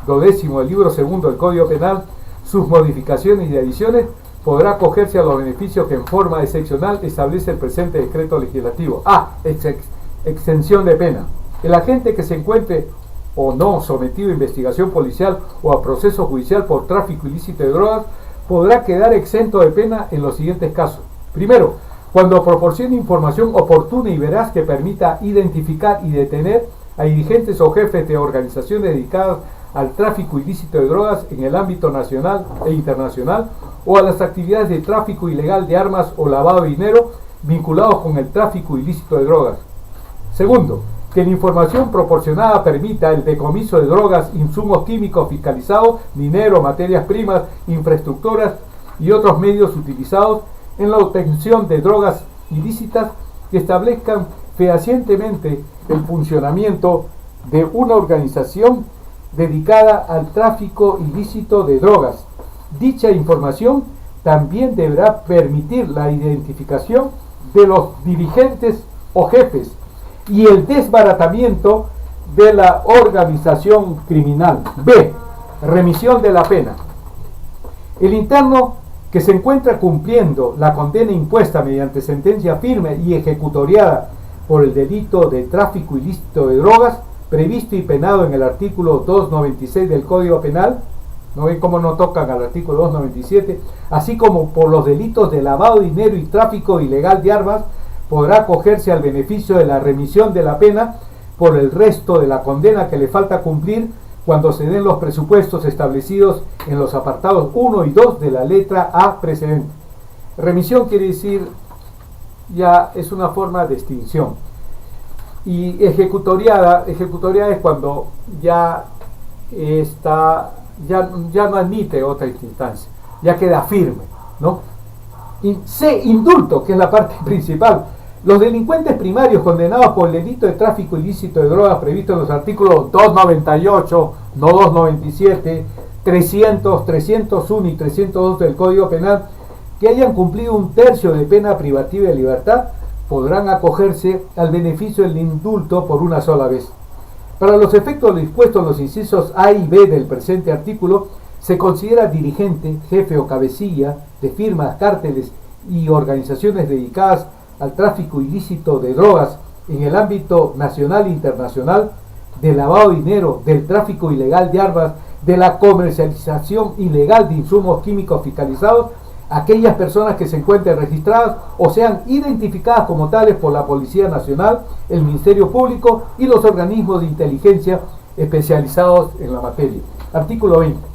12 del libro 2 del Código Penal, sus modificaciones y adiciones, podrá acogerse a los beneficios que en forma excepcional establece el presente decreto legislativo. Exención de pena. El agente que se encuentre o no sometido a investigación policial o a proceso judicial por tráfico ilícito de drogas podrá quedar exento de pena en los siguientes casos. Primero, cuando proporcione información oportuna y veraz que permita identificar y detener a dirigentes o jefes de organizaciones dedicadas al tráfico ilícito de drogas en el ámbito nacional e internacional, o a las actividades de tráfico ilegal de armas o lavado de dinero vinculados con el tráfico ilícito de drogas. Segundo, que la información proporcionada permita el decomiso de drogas, insumos químicos fiscalizados, dinero, materias primas, infraestructuras y otros medios utilizados en la obtención de drogas ilícitas que establezcan fehacientemente el funcionamiento de una organización dedicada al tráfico ilícito de drogas. Dicha información también deberá permitir la identificación de los dirigentes o jefes y el desbaratamiento de la organización criminal. B. Remisión de la pena. El interno que se encuentra cumpliendo la condena impuesta mediante sentencia firme y ejecutoriada por el delito de tráfico ilícito de drogas, previsto y penado en el artículo 296 del Código Penal, no ven cómo no tocan al artículo 297, así como por los delitos de lavado de dinero y tráfico ilegal de armas, podrá acogerse al beneficio de la remisión de la pena por el resto de la condena que le falta cumplir cuando se den los presupuestos establecidos en los apartados 1 y 2 de la letra A precedente. Remisión quiere decir, ya es una forma de extinción. Y ejecutoriada es cuando ya está, ya no admite otra instancia, ya queda firme, ¿no? Y C, indulto, que es la parte principal. Los delincuentes primarios condenados por el delito de tráfico ilícito de drogas previsto en los artículos 298, no 297, 300, 301 y 302 del Código Penal, que hayan cumplido un tercio de pena privativa de libertad, podrán acogerse al beneficio del indulto por una sola vez. Para los efectos dispuestos en los incisos A y B del presente artículo, se considera dirigente, jefe o cabecilla de firmas, cárteles y organizaciones dedicadas al tráfico ilícito de drogas en el ámbito nacional e internacional, del lavado de dinero, del tráfico ilegal de armas, de la comercialización ilegal de insumos químicos fiscalizados, aquellas personas que se encuentren registradas o sean identificadas como tales por la Policía Nacional, el Ministerio Público y los organismos de inteligencia especializados en la materia. Artículo 20.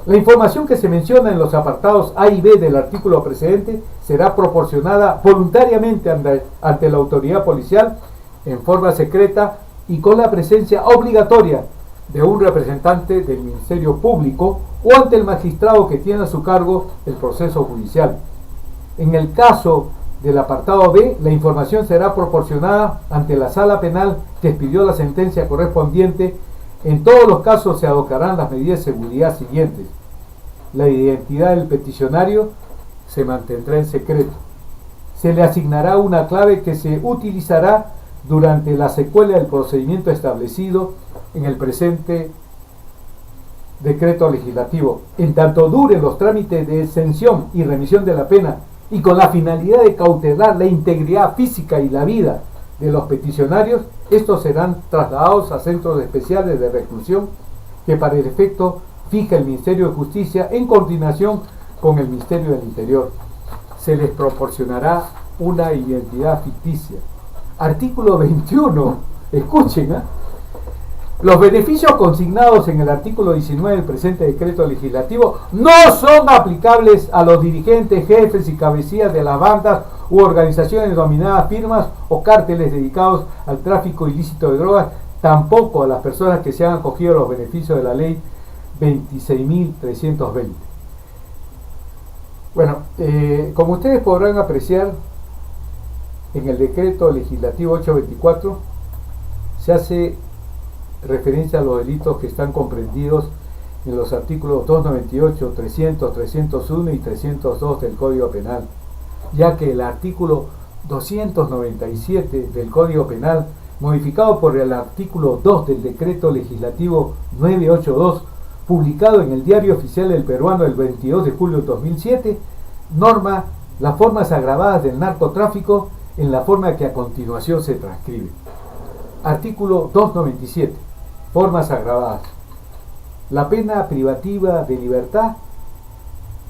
La información que se menciona en los apartados A y B del artículo precedente será proporcionada voluntariamente ante la autoridad policial en forma secreta y con la presencia obligatoria de un representante del Ministerio Público o ante el magistrado que tiene a su cargo el proceso judicial. En el caso del apartado B, la información será proporcionada ante la sala penal que expidió la sentencia correspondiente. En todos los casos se adoptarán las medidas de seguridad siguientes. La identidad del peticionario se mantendrá en secreto. Se le asignará una clave que se utilizará durante la secuela del procedimiento establecido en el presente decreto legislativo. En tanto duren los trámites de exención y remisión de la pena y con la finalidad de cautelar la integridad física y la vida de los peticionarios, estos serán trasladados a centros especiales de reclusión que para el efecto fija el Ministerio de Justicia en coordinación con el Ministerio del Interior. Se les proporcionará una identidad ficticia. Artículo 21. Escuchen, los beneficios consignados en el artículo 19 del presente decreto legislativo no son aplicables a los dirigentes, jefes y cabecillas de las bandas u organizaciones denominadas firmas o cárteles dedicados al tráfico ilícito de drogas, tampoco a las personas que se han acogido a los beneficios de la ley 26.320. Bueno, como ustedes podrán apreciar, en el decreto legislativo 824 se hace referencia a los delitos que están comprendidos en los artículos 298, 300, 301 y 302 del Código Penal, ya que el artículo 297 del Código Penal, modificado por el artículo 2 del decreto legislativo 982, publicado en el Diario Oficial del Peruano el 22 de julio de 2007, norma las formas agravadas del narcotráfico en la forma que a continuación se transcribe. Artículo 297. Formas agravadas. La pena privativa de libertad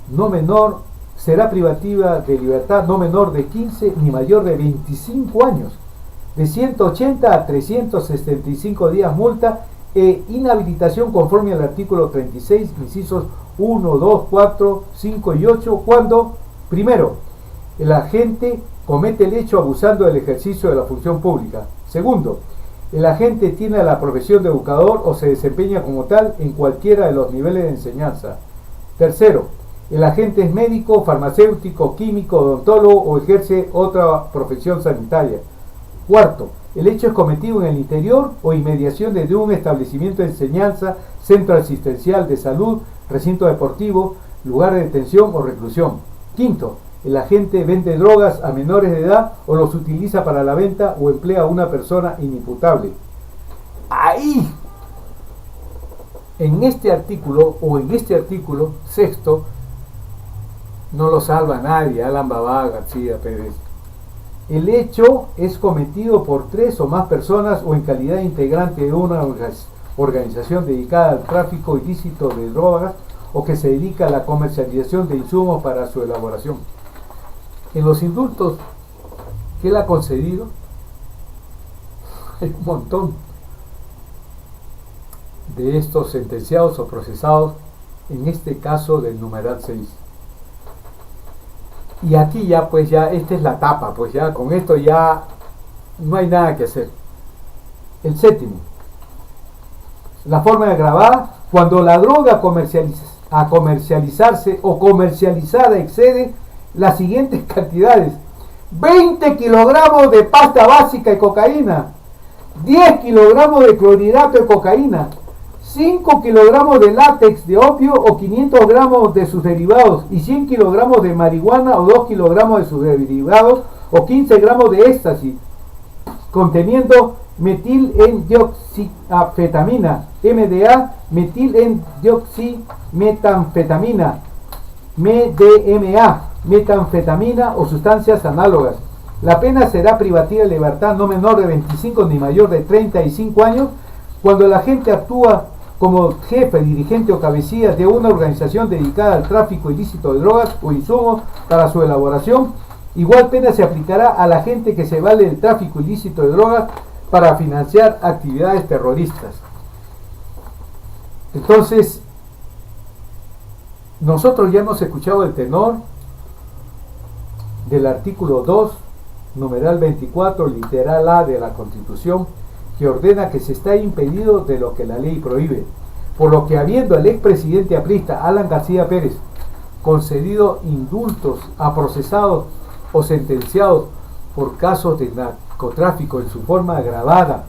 no menor será privativa de libertad no menor de 15 ni mayor de 25 años, de 180 a 375 días multa e inhabilitación conforme al artículo 36, incisos 1, 2, 4, 5 y 8, cuando, primero, el agente comete el hecho abusando del ejercicio de la función pública. Segundo, el agente tiene la profesión de educador o se desempeña como tal en cualquiera de los niveles de enseñanza. Tercero, el agente es médico, farmacéutico, químico, odontólogo o ejerce otra profesión sanitaria. Cuarto, el hecho es cometido en el interior o inmediaciones de un establecimiento de enseñanza, centro asistencial de salud, recinto deportivo, lugar de detención o reclusión. Quinto, el agente vende drogas a menores de edad o los utiliza para la venta o emplea a una persona inimputable. Ahí, en este artículo sexto, No lo salva nadie, Alan Babá García Pérez. El hecho es cometido por 3 o más personas o en calidad de integrante de una organización dedicada al tráfico ilícito de drogas o que se dedica a la comercialización de insumos para su elaboración. En los indultos que él ha concedido, hay un montón de estos sentenciados o procesados, en este caso del numeral 6. Y aquí ya, pues ya, esta es la tapa, pues ya, con esto ya no hay nada que hacer. El séptimo, la forma agravada, cuando la droga a comercializarse o comercializada excede las siguientes cantidades: 20 kilogramos de pasta básica de cocaína, 10 kilogramos de clorhidrato de cocaína, 5 kilogramos de látex de opio o 500 gramos de sus derivados y 100 kilogramos de marihuana o 2 kilogramos de sus derivados o 15 gramos de éxtasis conteniendo metil-N-dioximetanfetamina, MDA, metil-N-dioximetanfetamina, MDMA, metanfetamina o sustancias análogas. La pena será privativa de libertad no menor de 25 ni mayor de 35 años cuando el agente actúa como jefe, dirigente o cabecilla de una organización dedicada al tráfico ilícito de drogas o insumos para su elaboración. Igual pena se aplicará a la gente que se vale del tráfico ilícito de drogas para financiar actividades terroristas. Entonces, nosotros ya hemos escuchado el tenor del artículo 2, numeral 24, literal A de la Constitución, que ordena que se está impedido de lo que la ley prohíbe, por lo que habiendo el expresidente aprista Alan García Pérez concedido indultos a procesados o sentenciados por casos de narcotráfico en su forma agravada,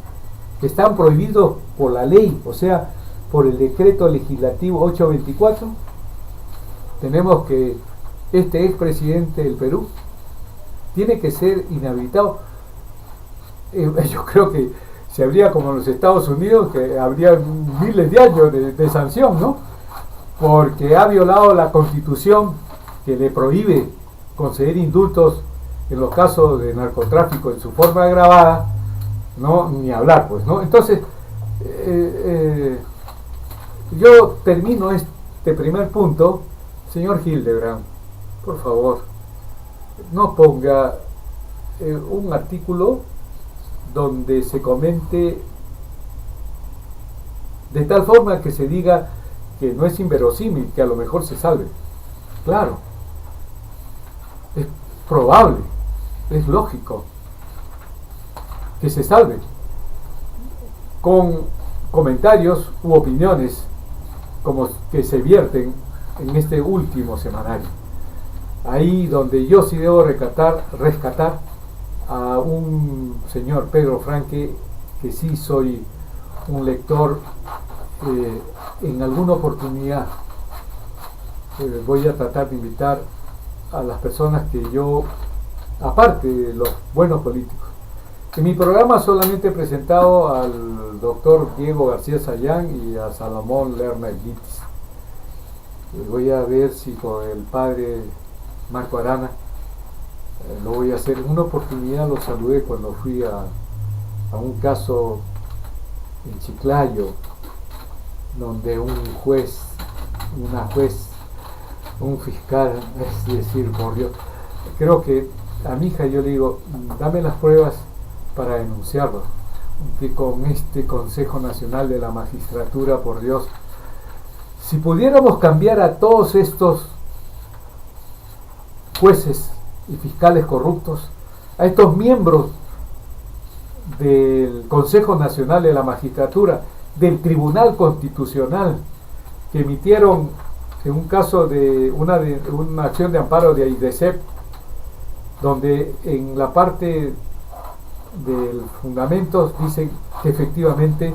que están prohibidos por la ley, o sea, por el decreto legislativo 824, tenemos que este expresidente del Perú tiene que ser inhabilitado. Yo creo que se habría, como en los Estados Unidos, que habría miles de años de sanción, ¿no? Porque ha violado la Constitución que le prohíbe conceder indultos en los casos de narcotráfico en su forma agravada, no, ni hablar, pues, ¿no? Entonces, yo termino este primer punto. Señor Hildebrand, por favor, no ponga un artículo donde se comente de tal forma que se diga que no es inverosímil, que a lo mejor se salve. Claro, es probable, es lógico que se salve, con comentarios u opiniones como que se vierten en este último semanario. Ahí donde yo sí debo rescatar a un señor Pedro Franque, que sí soy un lector. En alguna oportunidad voy a tratar de invitar a las personas que yo, aparte de los buenos políticos. En mi programa solamente he presentado al doctor Diego García Sayán y a Salomón Lerner Gitis. Voy a ver si con el padre Marco Arana lo voy a hacer. En una oportunidad lo saludé cuando fui a un caso en Chiclayo, donde un juez, un fiscal, es decir, por Dios, creo que a mi hija yo le digo, dame las pruebas para denunciarlo, que con este Consejo Nacional de la Magistratura, por Dios, si pudiéramos cambiar a todos estos jueces y fiscales corruptos, a estos miembros del Consejo Nacional de la Magistratura, del Tribunal Constitucional, que emitieron en un caso de una acción de amparo de AIDESEP, donde en la parte del fundamento dicen que efectivamente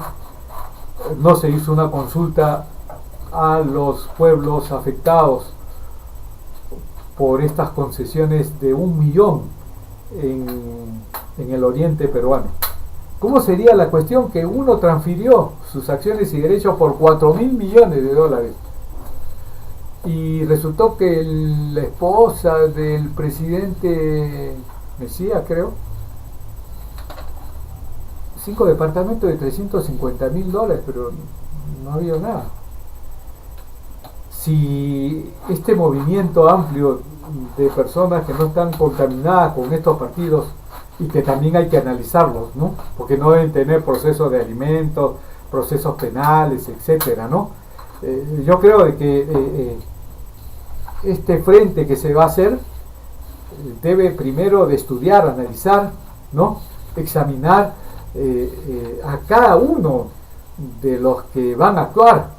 no se hizo una consulta a los pueblos afectados por estas concesiones de 1 millón en el oriente peruano. ¿Cómo sería la cuestión que uno transfirió sus acciones y derechos por 4.000 millones de dólares? y resultó que la esposa del presidente Mesías, creo, 5 departamentos de $350.000, pero no había nada. Si este movimiento amplio de personas que no están contaminadas con estos partidos, y que también hay que analizarlos, ¿no? Porque no deben tener procesos de alimentos, procesos penales, etcétera, ¿no? Yo creo de que este frente que se va a hacer debe primero de estudiar, analizar, ¿no? Examinar a cada uno de los que van a actuar,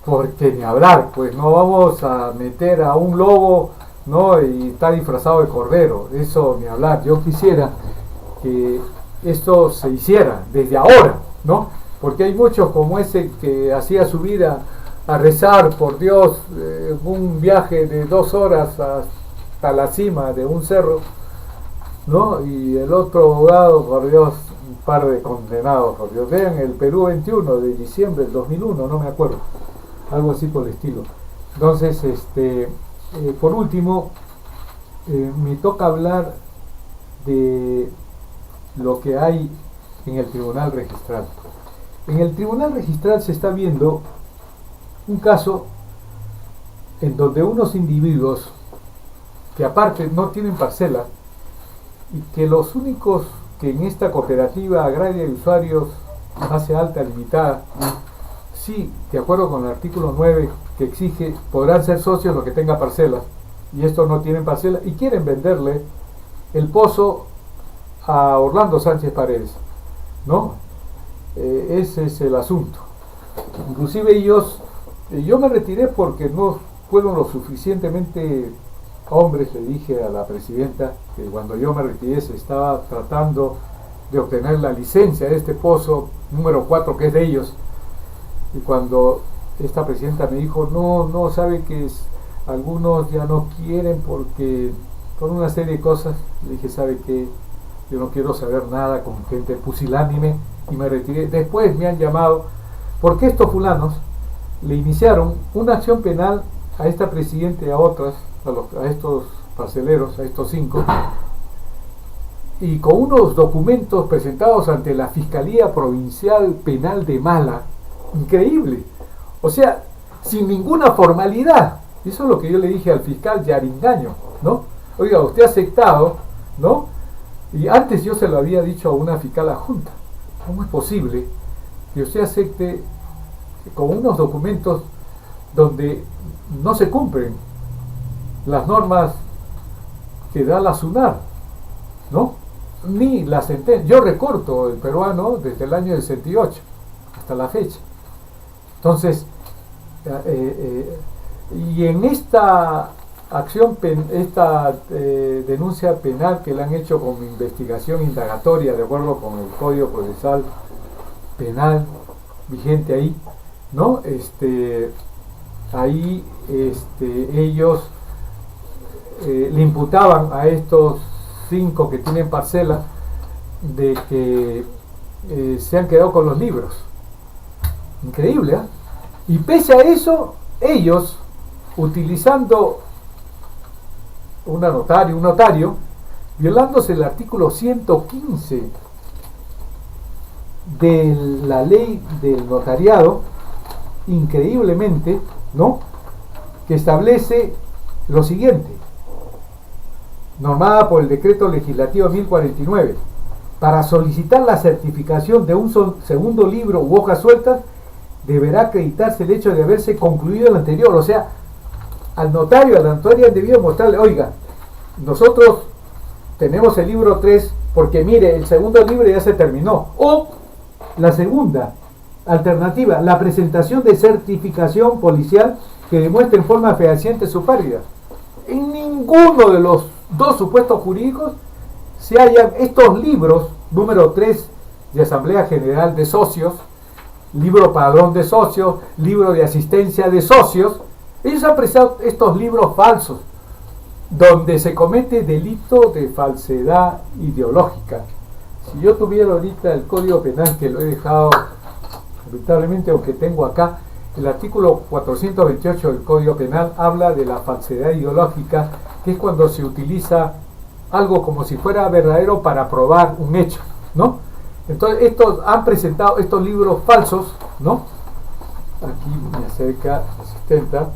porque ni hablar, pues no vamos a meter a un lobo, ¿no? Y está disfrazado de cordero, eso ni hablar. Yo quisiera que esto se hiciera desde ahora, ¿no? Porque hay muchos como ese que hacía su vida a rezar por Dios, un viaje de 2 horas hasta la cima de un cerro, ¿no? Y el otro abogado, por Dios, un par de condenados, por Dios. Vean el Perú 21 de diciembre del 2001, no me acuerdo, algo así por el estilo. Entonces, por último, me toca hablar de lo que hay en el Tribunal Registral. En el Tribunal Registral se está viendo un caso en donde unos individuos que aparte no tienen parcela y que los únicos que en esta cooperativa agraria de usuarios base alta limitada, sí, de acuerdo con el artículo 9 que exige, podrán ser socios los que tengan parcelas, y estos no tienen parcela y quieren venderle el pozo a Orlando Sánchez Paredes, ¿no? Ese es el asunto. Inclusive ellos, yo me retiré porque no fueron lo suficientemente hombres. Le dije a la presidenta que cuando yo me retiré se estaba tratando de obtener la licencia de este pozo número 4 que es de ellos, y cuando esta presidenta me dijo no sabe que algunos ya no quieren porque por una serie de cosas, le dije, sabe que yo no quiero saber nada con gente pusilánime, y me retiré. Después me han llamado porque estos fulanos le iniciaron una acción penal a esta presidenta y a otras, a estos parceleros, a estos 5, y con unos documentos presentados ante la Fiscalía Provincial Penal de Mala, increíble, o sea, sin ninguna formalidad. Eso es lo que yo le dije al fiscal Yaringaño, ¿no? Oiga, usted ha aceptado, ¿no? Y antes yo se lo había dicho a una fiscal adjunta. ¿Cómo es posible que usted acepte con unos documentos donde no se cumplen las normas que da la SUNAR, ¿no? Ni la sentencia? Yo recorto el peruano desde el año 68 hasta la fecha. Entonces, y en esta acción, esta denuncia penal que le han hecho con investigación indagatoria de acuerdo con el Código Procesal Penal vigente ahí, ¿no? Ahí ellos le imputaban a estos 5 que tienen parcela de que se han quedado con los libros. Increíble, ¿eh? Y pese a eso, ellos, utilizando un notario, violándose el artículo 115 de la ley del notariado, increíblemente, ¿no? Que establece lo siguiente, normada por el decreto legislativo 1049, para solicitar la certificación de un segundo libro u hojas sueltas, deberá acreditarse el hecho de haberse concluido el anterior. O sea, al notario, a la notaria han debido mostrarle, oiga, nosotros tenemos el libro 3 porque mire, el segundo libro ya se terminó. O la segunda alternativa, la presentación de certificación policial que demuestre en forma fehaciente su pérdida. En ninguno de los 2 supuestos jurídicos se hallan estos libros, número 3 de Asamblea General de Socios, libro padrón de socios, libro de asistencia de socios. Ellos han presentado estos libros falsos, donde se comete delito de falsedad ideológica. Si yo tuviera ahorita el Código Penal, que lo he dejado lamentablemente, aunque tengo acá El artículo 428 del Código Penal habla de la falsedad ideológica, que es cuando se utiliza algo como si fuera verdadero para probar un hecho, ¿no? Entonces, estos han presentado estos libros falsos, ¿no? Aquí me acerca la asistenta.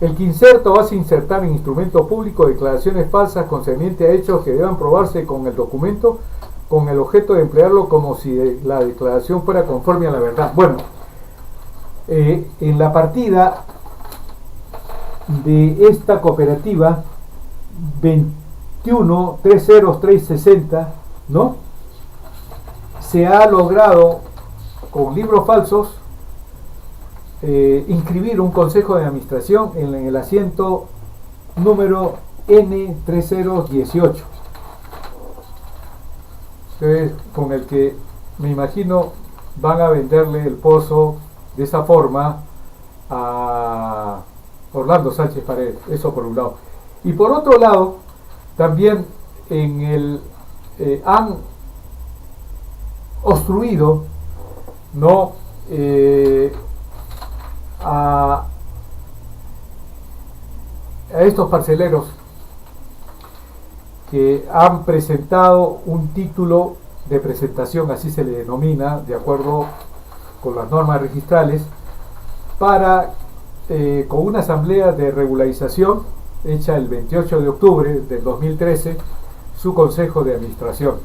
El que inserta o hace insertar en instrumento público declaraciones falsas concernientes a hechos que deban probarse con el documento, con el objeto de emplearlo como si la declaración fuera conforme a la verdad. Bueno, en la partida de esta cooperativa 21-30360, ¿no? Se ha logrado con libros falsos inscribir un consejo de administración en el asiento número N3018, con el que me imagino van a venderle el pozo de esa forma a Orlando Sánchez Paredes. Eso por un lado. Y por otro lado, también en el han obstruido, ¿no? A estos parceleros que han presentado un título de presentación, así se le denomina, de acuerdo con las normas registrales, para con una asamblea de regularización hecha el 28 de octubre del 2013, su consejo de administración.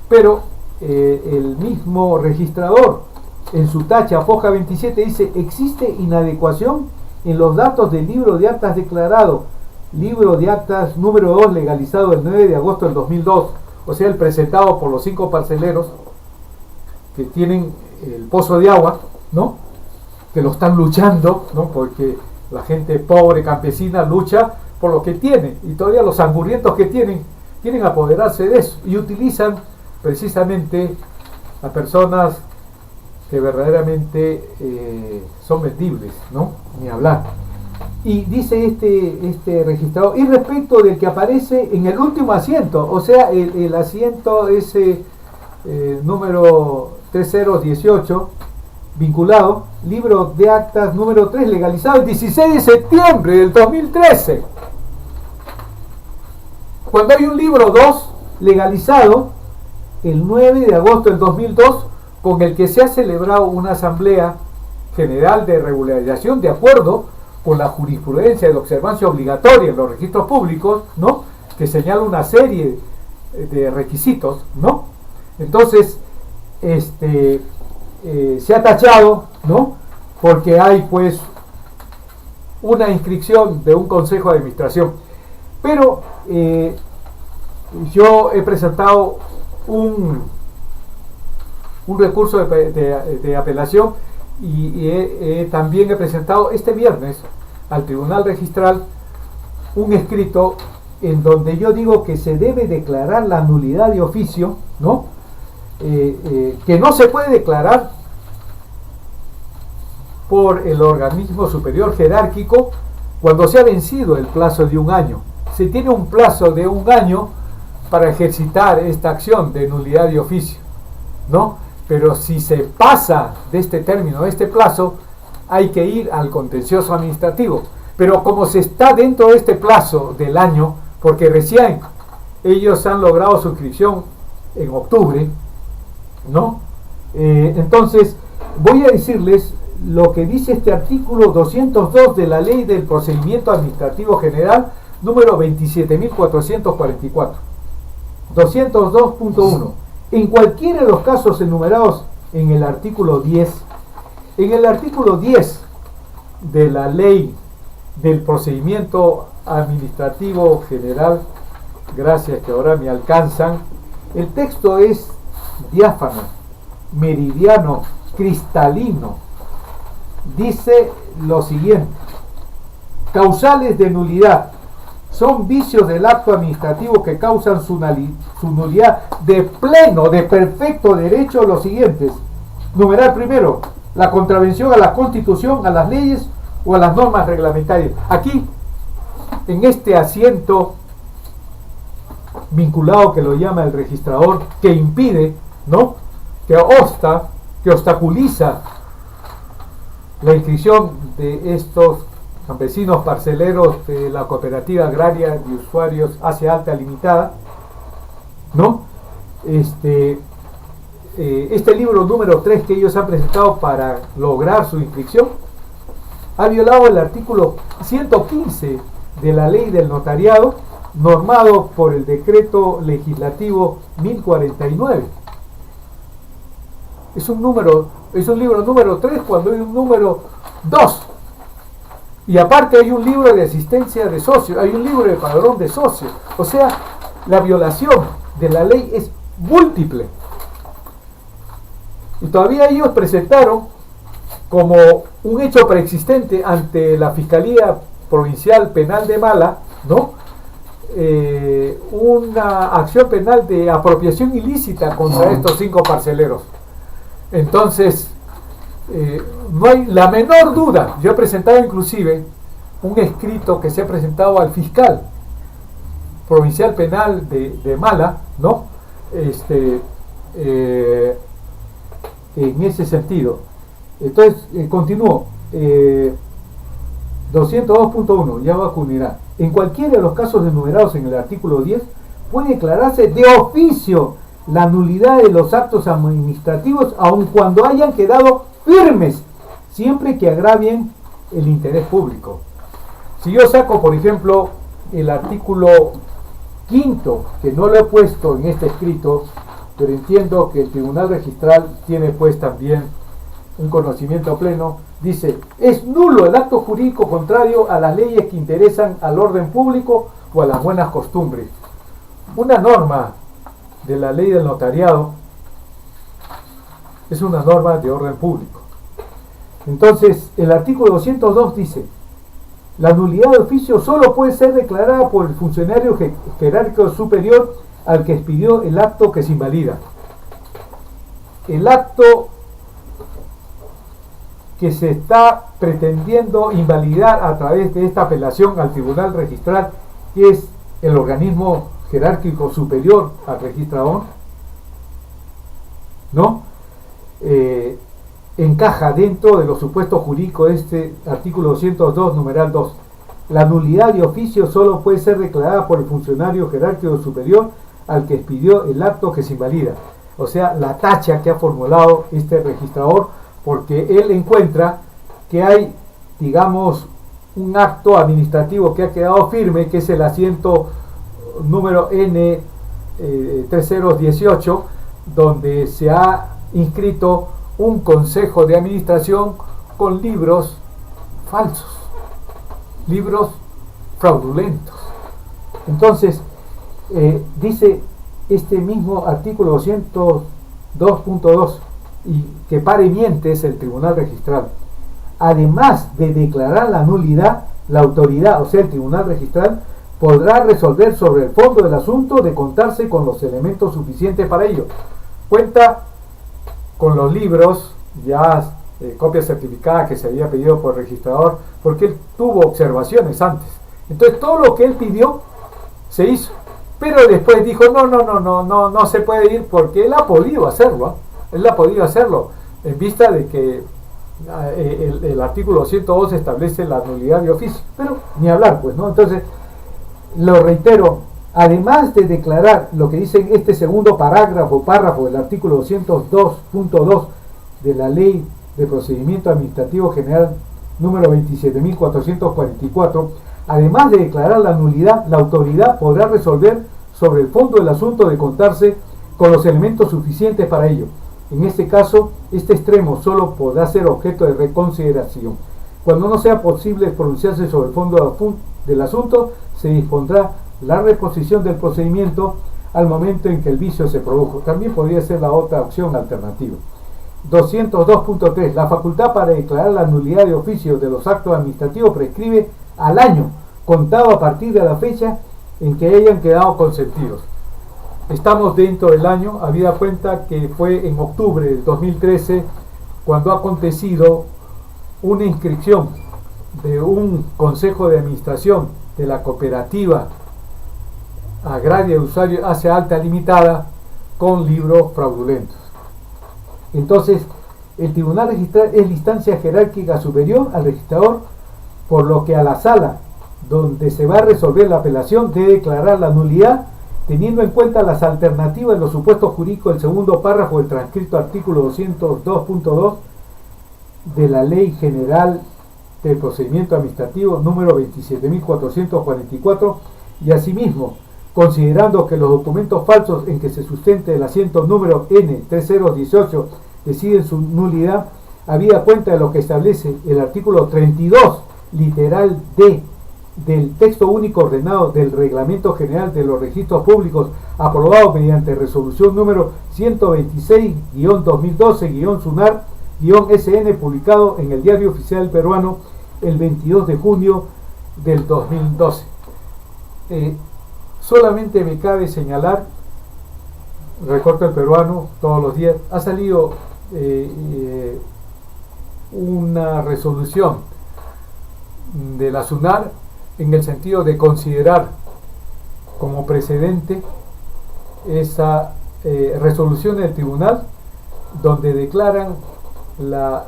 Pero el mismo registrador en su tacha foja 27 dice: existe inadecuación en los datos del libro de actas declarado, libro de actas número 2 legalizado el 9 de agosto del 2002, o sea, el presentado por los 5 parceleros que tienen el pozo de agua, ¿no? Que lo están luchando, ¿no? Porque la gente pobre campesina lucha por lo que tiene, y todavía los angurrientos que tienen quieren apoderarse de eso y utilizan precisamente a personas que verdaderamente son vendibles, ¿no? Ni hablar. Y dice este registrador, y respecto del que aparece en el último asiento, o sea, el asiento ese número 3018, vinculado, libro de actas número 3, legalizado el 16 de septiembre del 2013. Cuando hay un libro 2 legalizado el 9 de agosto del 2002, con el que se ha celebrado una asamblea general de regularización de acuerdo con la jurisprudencia de observancia obligatoria en los registros públicos, ¿no? Que señala una serie de requisitos, ¿no? Entonces, se ha tachado, ¿no? Porque hay pues una inscripción de un consejo de administración. Pero yo he presentado un recurso de apelación y también he presentado este viernes al Tribunal Registral un escrito en donde yo digo que se debe declarar la nulidad de oficio, ¿no? Que no se puede declarar por el organismo superior jerárquico cuando se ha vencido el plazo de un año. Se tiene un plazo de un año para ejercitar esta acción de nulidad de oficio, ¿no? Pero si se pasa de este término, de este plazo, hay que ir al contencioso administrativo. Pero como se está dentro de este plazo del año, porque recién ellos han logrado suscripción en octubre, ¿no? Entonces, voy a decirles lo que dice este artículo 202 de la Ley del Procedimiento Administrativo General, número 27.444. 202.1. En cualquiera de los casos enumerados en el artículo 10, en el artículo 10 de la Ley del Procedimiento Administrativo General, gracias que ahora me alcanzan, el texto es diáfano, meridiano, cristalino. Dice lo siguiente: causales de nulidad son vicios del acto administrativo que causan su nulidad de pleno, de perfecto derecho, los siguientes. Numeral primero: la contravención a la Constitución, a las leyes o a las normas reglamentarias. Aquí, en este asiento vinculado que lo llama el registrador, que impide, ¿no? Que obstaculiza la inscripción de estos campesinos parceleros de la Cooperativa Agraria de Usuarios Hacia Alta Limitada, ¿no? Este libro número 3 que ellos han presentado para lograr su inscripción ha violado el artículo 115 de la Ley del Notariado, normado por el Decreto Legislativo 1049. Es un libro número 3 cuando hay un número 2. Y aparte hay un libro de asistencia de socios, hay un libro de padrón de socios. O sea, la violación de la ley es múltiple. Y todavía ellos presentaron como un hecho preexistente ante la Fiscalía Provincial Penal de Mala, ¿no? Una acción penal de apropiación ilícita contra estos 5 parceleros. Entonces, no hay la menor duda. Yo he presentado inclusive un escrito que se ha presentado al fiscal provincial penal de Mala, ¿no? En ese sentido. Entonces, continúo. 202.1, ya vacunará. En cualquiera de los casos enumerados en el artículo 10, puede declararse de oficio la nulidad de los actos administrativos, aun cuando hayan quedado firmes, siempre que agravien el interés público. Si yo saco, por ejemplo, el artículo 5, que no lo he puesto en este escrito, pero entiendo que el Tribunal Registral tiene pues también un conocimiento pleno, dice: es nulo el acto jurídico contrario a las leyes que interesan al orden público o a las buenas costumbres. Una norma de la ley del notariado es una norma de orden público. Entonces, el artículo 202 dice: la nulidad de oficio solo puede ser declarada por el funcionario jerárquico superior al que expidió el acto que se invalida. El acto que se está pretendiendo invalidar a través de esta apelación al Tribunal Registral, que es el organismo jerárquico superior al registrador, ¿no? Encaja dentro de los supuestos jurídicos de este artículo 202, numeral 2. La nulidad de oficio solo puede ser declarada por el funcionario jerárquico superior al que expidió el acto que se invalida. O sea, la tacha que ha formulado este registrador, porque él encuentra que hay, digamos, un acto administrativo que ha quedado firme, que es el asiento número N3018, donde se ha inscrito un consejo de administración con libros falsos, libros fraudulentos. Entonces, dice este mismo artículo 202.2, y que pare mientes el Tribunal Registral. Además de declarar la nulidad, la autoridad, o sea el Tribunal Registral, podrá resolver sobre el fondo del asunto de contarse con los elementos suficientes para ello. Cuenta con los libros, ya copia certificada que se había pedido por el registrador, porque él tuvo observaciones antes. Entonces todo lo que él pidió se hizo, pero después dijo no se puede ir, porque él ha podido hacerlo. Él ha podido hacerlo en vista de que el artículo 102 establece la nulidad de oficio, pero ni hablar, pues, ¿no? Entonces, lo reitero, además de declarar lo que dice en este segundo párrafo del artículo 202.2 de la Ley de Procedimiento Administrativo General número 27.444, además de declarar la nulidad, la autoridad podrá resolver sobre el fondo del asunto de contarse con los elementos suficientes para ello. En este caso, este extremo solo podrá ser objeto de reconsideración. Cuando no sea posible pronunciarse sobre el fondo del asunto, se dispondrá la reposición del procedimiento al momento en que el vicio se produjo. También podría ser la otra opción alternativa. 202.3. La facultad para declarar la nulidad de oficio de los actos administrativos prescribe al año, contado a partir de la fecha en que hayan quedado consentidos. Estamos dentro del año, habida cuenta que fue en octubre del 2013 cuando ha acontecido una inscripción de un consejo de administración de la Cooperativa Agraria de Usuarios Hacia Alta Limitada con libros fraudulentos. Entonces, El tribunal registral es la instancia jerárquica superior al registrador, por lo que a la sala donde se va a resolver la apelación debe declarar la nulidad teniendo en cuenta las alternativas de los supuestos jurídicos del segundo párrafo del transcrito artículo 202.2 de la Ley General del Procedimiento Administrativo número 27.444 y asimismo, considerando que los documentos falsos en que se sustente el asiento número N3018 deciden su nulidad, habida cuenta de lo que establece el artículo 32, literal D, del texto único ordenado del Reglamento General de los Registros Públicos, aprobado mediante resolución número 126-2012-SUNAR-SN, publicado en el Diario Oficial Peruano el 22 de junio del 2012. Solamente me cabe señalar, Recorte el Peruano todos los días, ha salido una resolución de la SUNAR en el sentido de considerar como precedente esa resolución del tribunal donde declaran la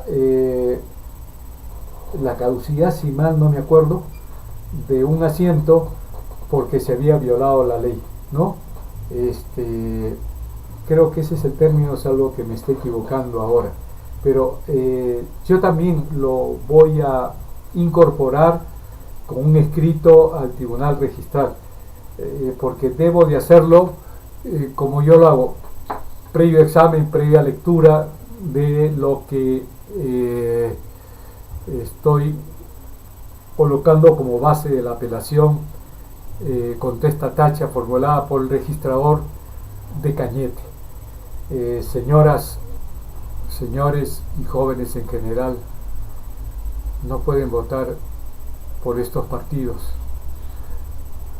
caducidad, si mal no me acuerdo, de un asiento porque se había violado la ley, ¿no? Creo que ese es el término, salvo que me esté equivocando ahora, pero yo también lo voy a incorporar con un escrito al tribunal registral, porque debo de hacerlo como yo lo hago, previo examen, previa lectura de lo que estoy colocando como base de la apelación contestataria formulada por el registrador de Cañete. Señoras, señores y jóvenes en general, no pueden votar por estos partidos.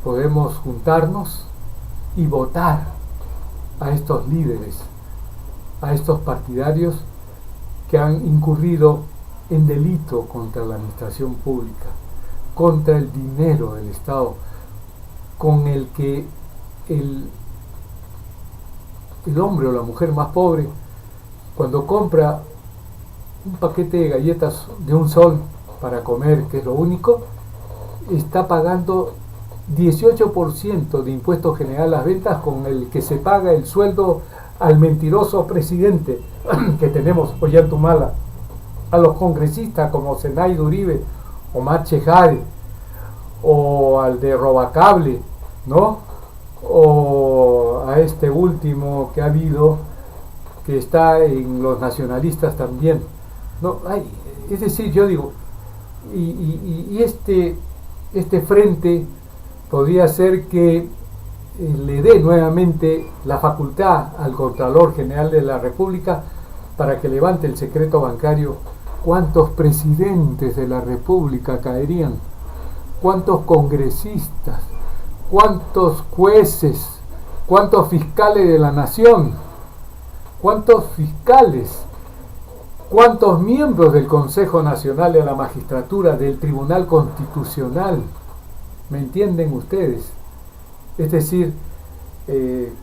Podemos juntarnos y votar a estos líderes, a estos partidarios que han incurrido en delito contra la administración pública, contra el dinero del Estado, con el que el hombre o la mujer más pobre, cuando compra un paquete de galletas de un sol para comer, que es lo único, está pagando 18% de impuesto general a las ventas, con el que se paga el sueldo al mentiroso presidente que tenemos Ollantumala, a los congresistas como Zenaida Uribe, Omar Chejade, o al de Robacable, ¿no? O a este último que ha habido, que está en los nacionalistas también, ¿no? Es decir, yo digo, y este frente podría ser que le dé nuevamente la facultad al Contralor General de la República para que levante el secreto bancario. ¿Cuántos presidentes de la República caerían? ¿Cuántos congresistas? ¿Cuántos jueces? ¿Cuántos fiscales de la nación? ¿Cuántos fiscales? ¿Cuántos miembros del Consejo Nacional de la Magistratura, del Tribunal Constitucional? ¿Me entienden ustedes? Es decir,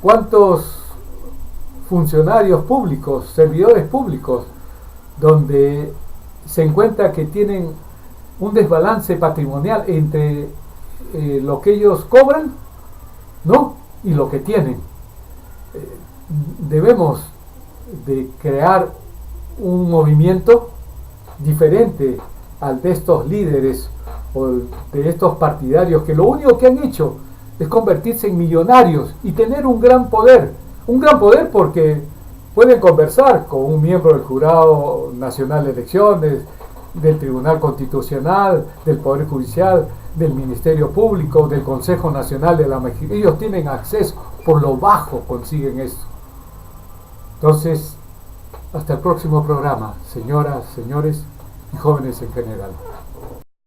¿cuántos funcionarios públicos, servidores públicos, donde se encuentra que tienen un desbalance patrimonial entre lo que ellos cobran, ¿no?, y lo que tienen? Debemos de crear un movimiento diferente al de estos líderes o de estos partidarios que lo único que han hecho es convertirse en millonarios y tener un gran poder porque pueden conversar con un miembro del Jurado Nacional de Elecciones, del Tribunal Constitucional, del Poder Judicial, del Ministerio Público, del Consejo Nacional de la Magistratura. Ellos tienen acceso, por lo bajo consiguen esto. Entonces, hasta el próximo programa, señoras, señores y jóvenes en general.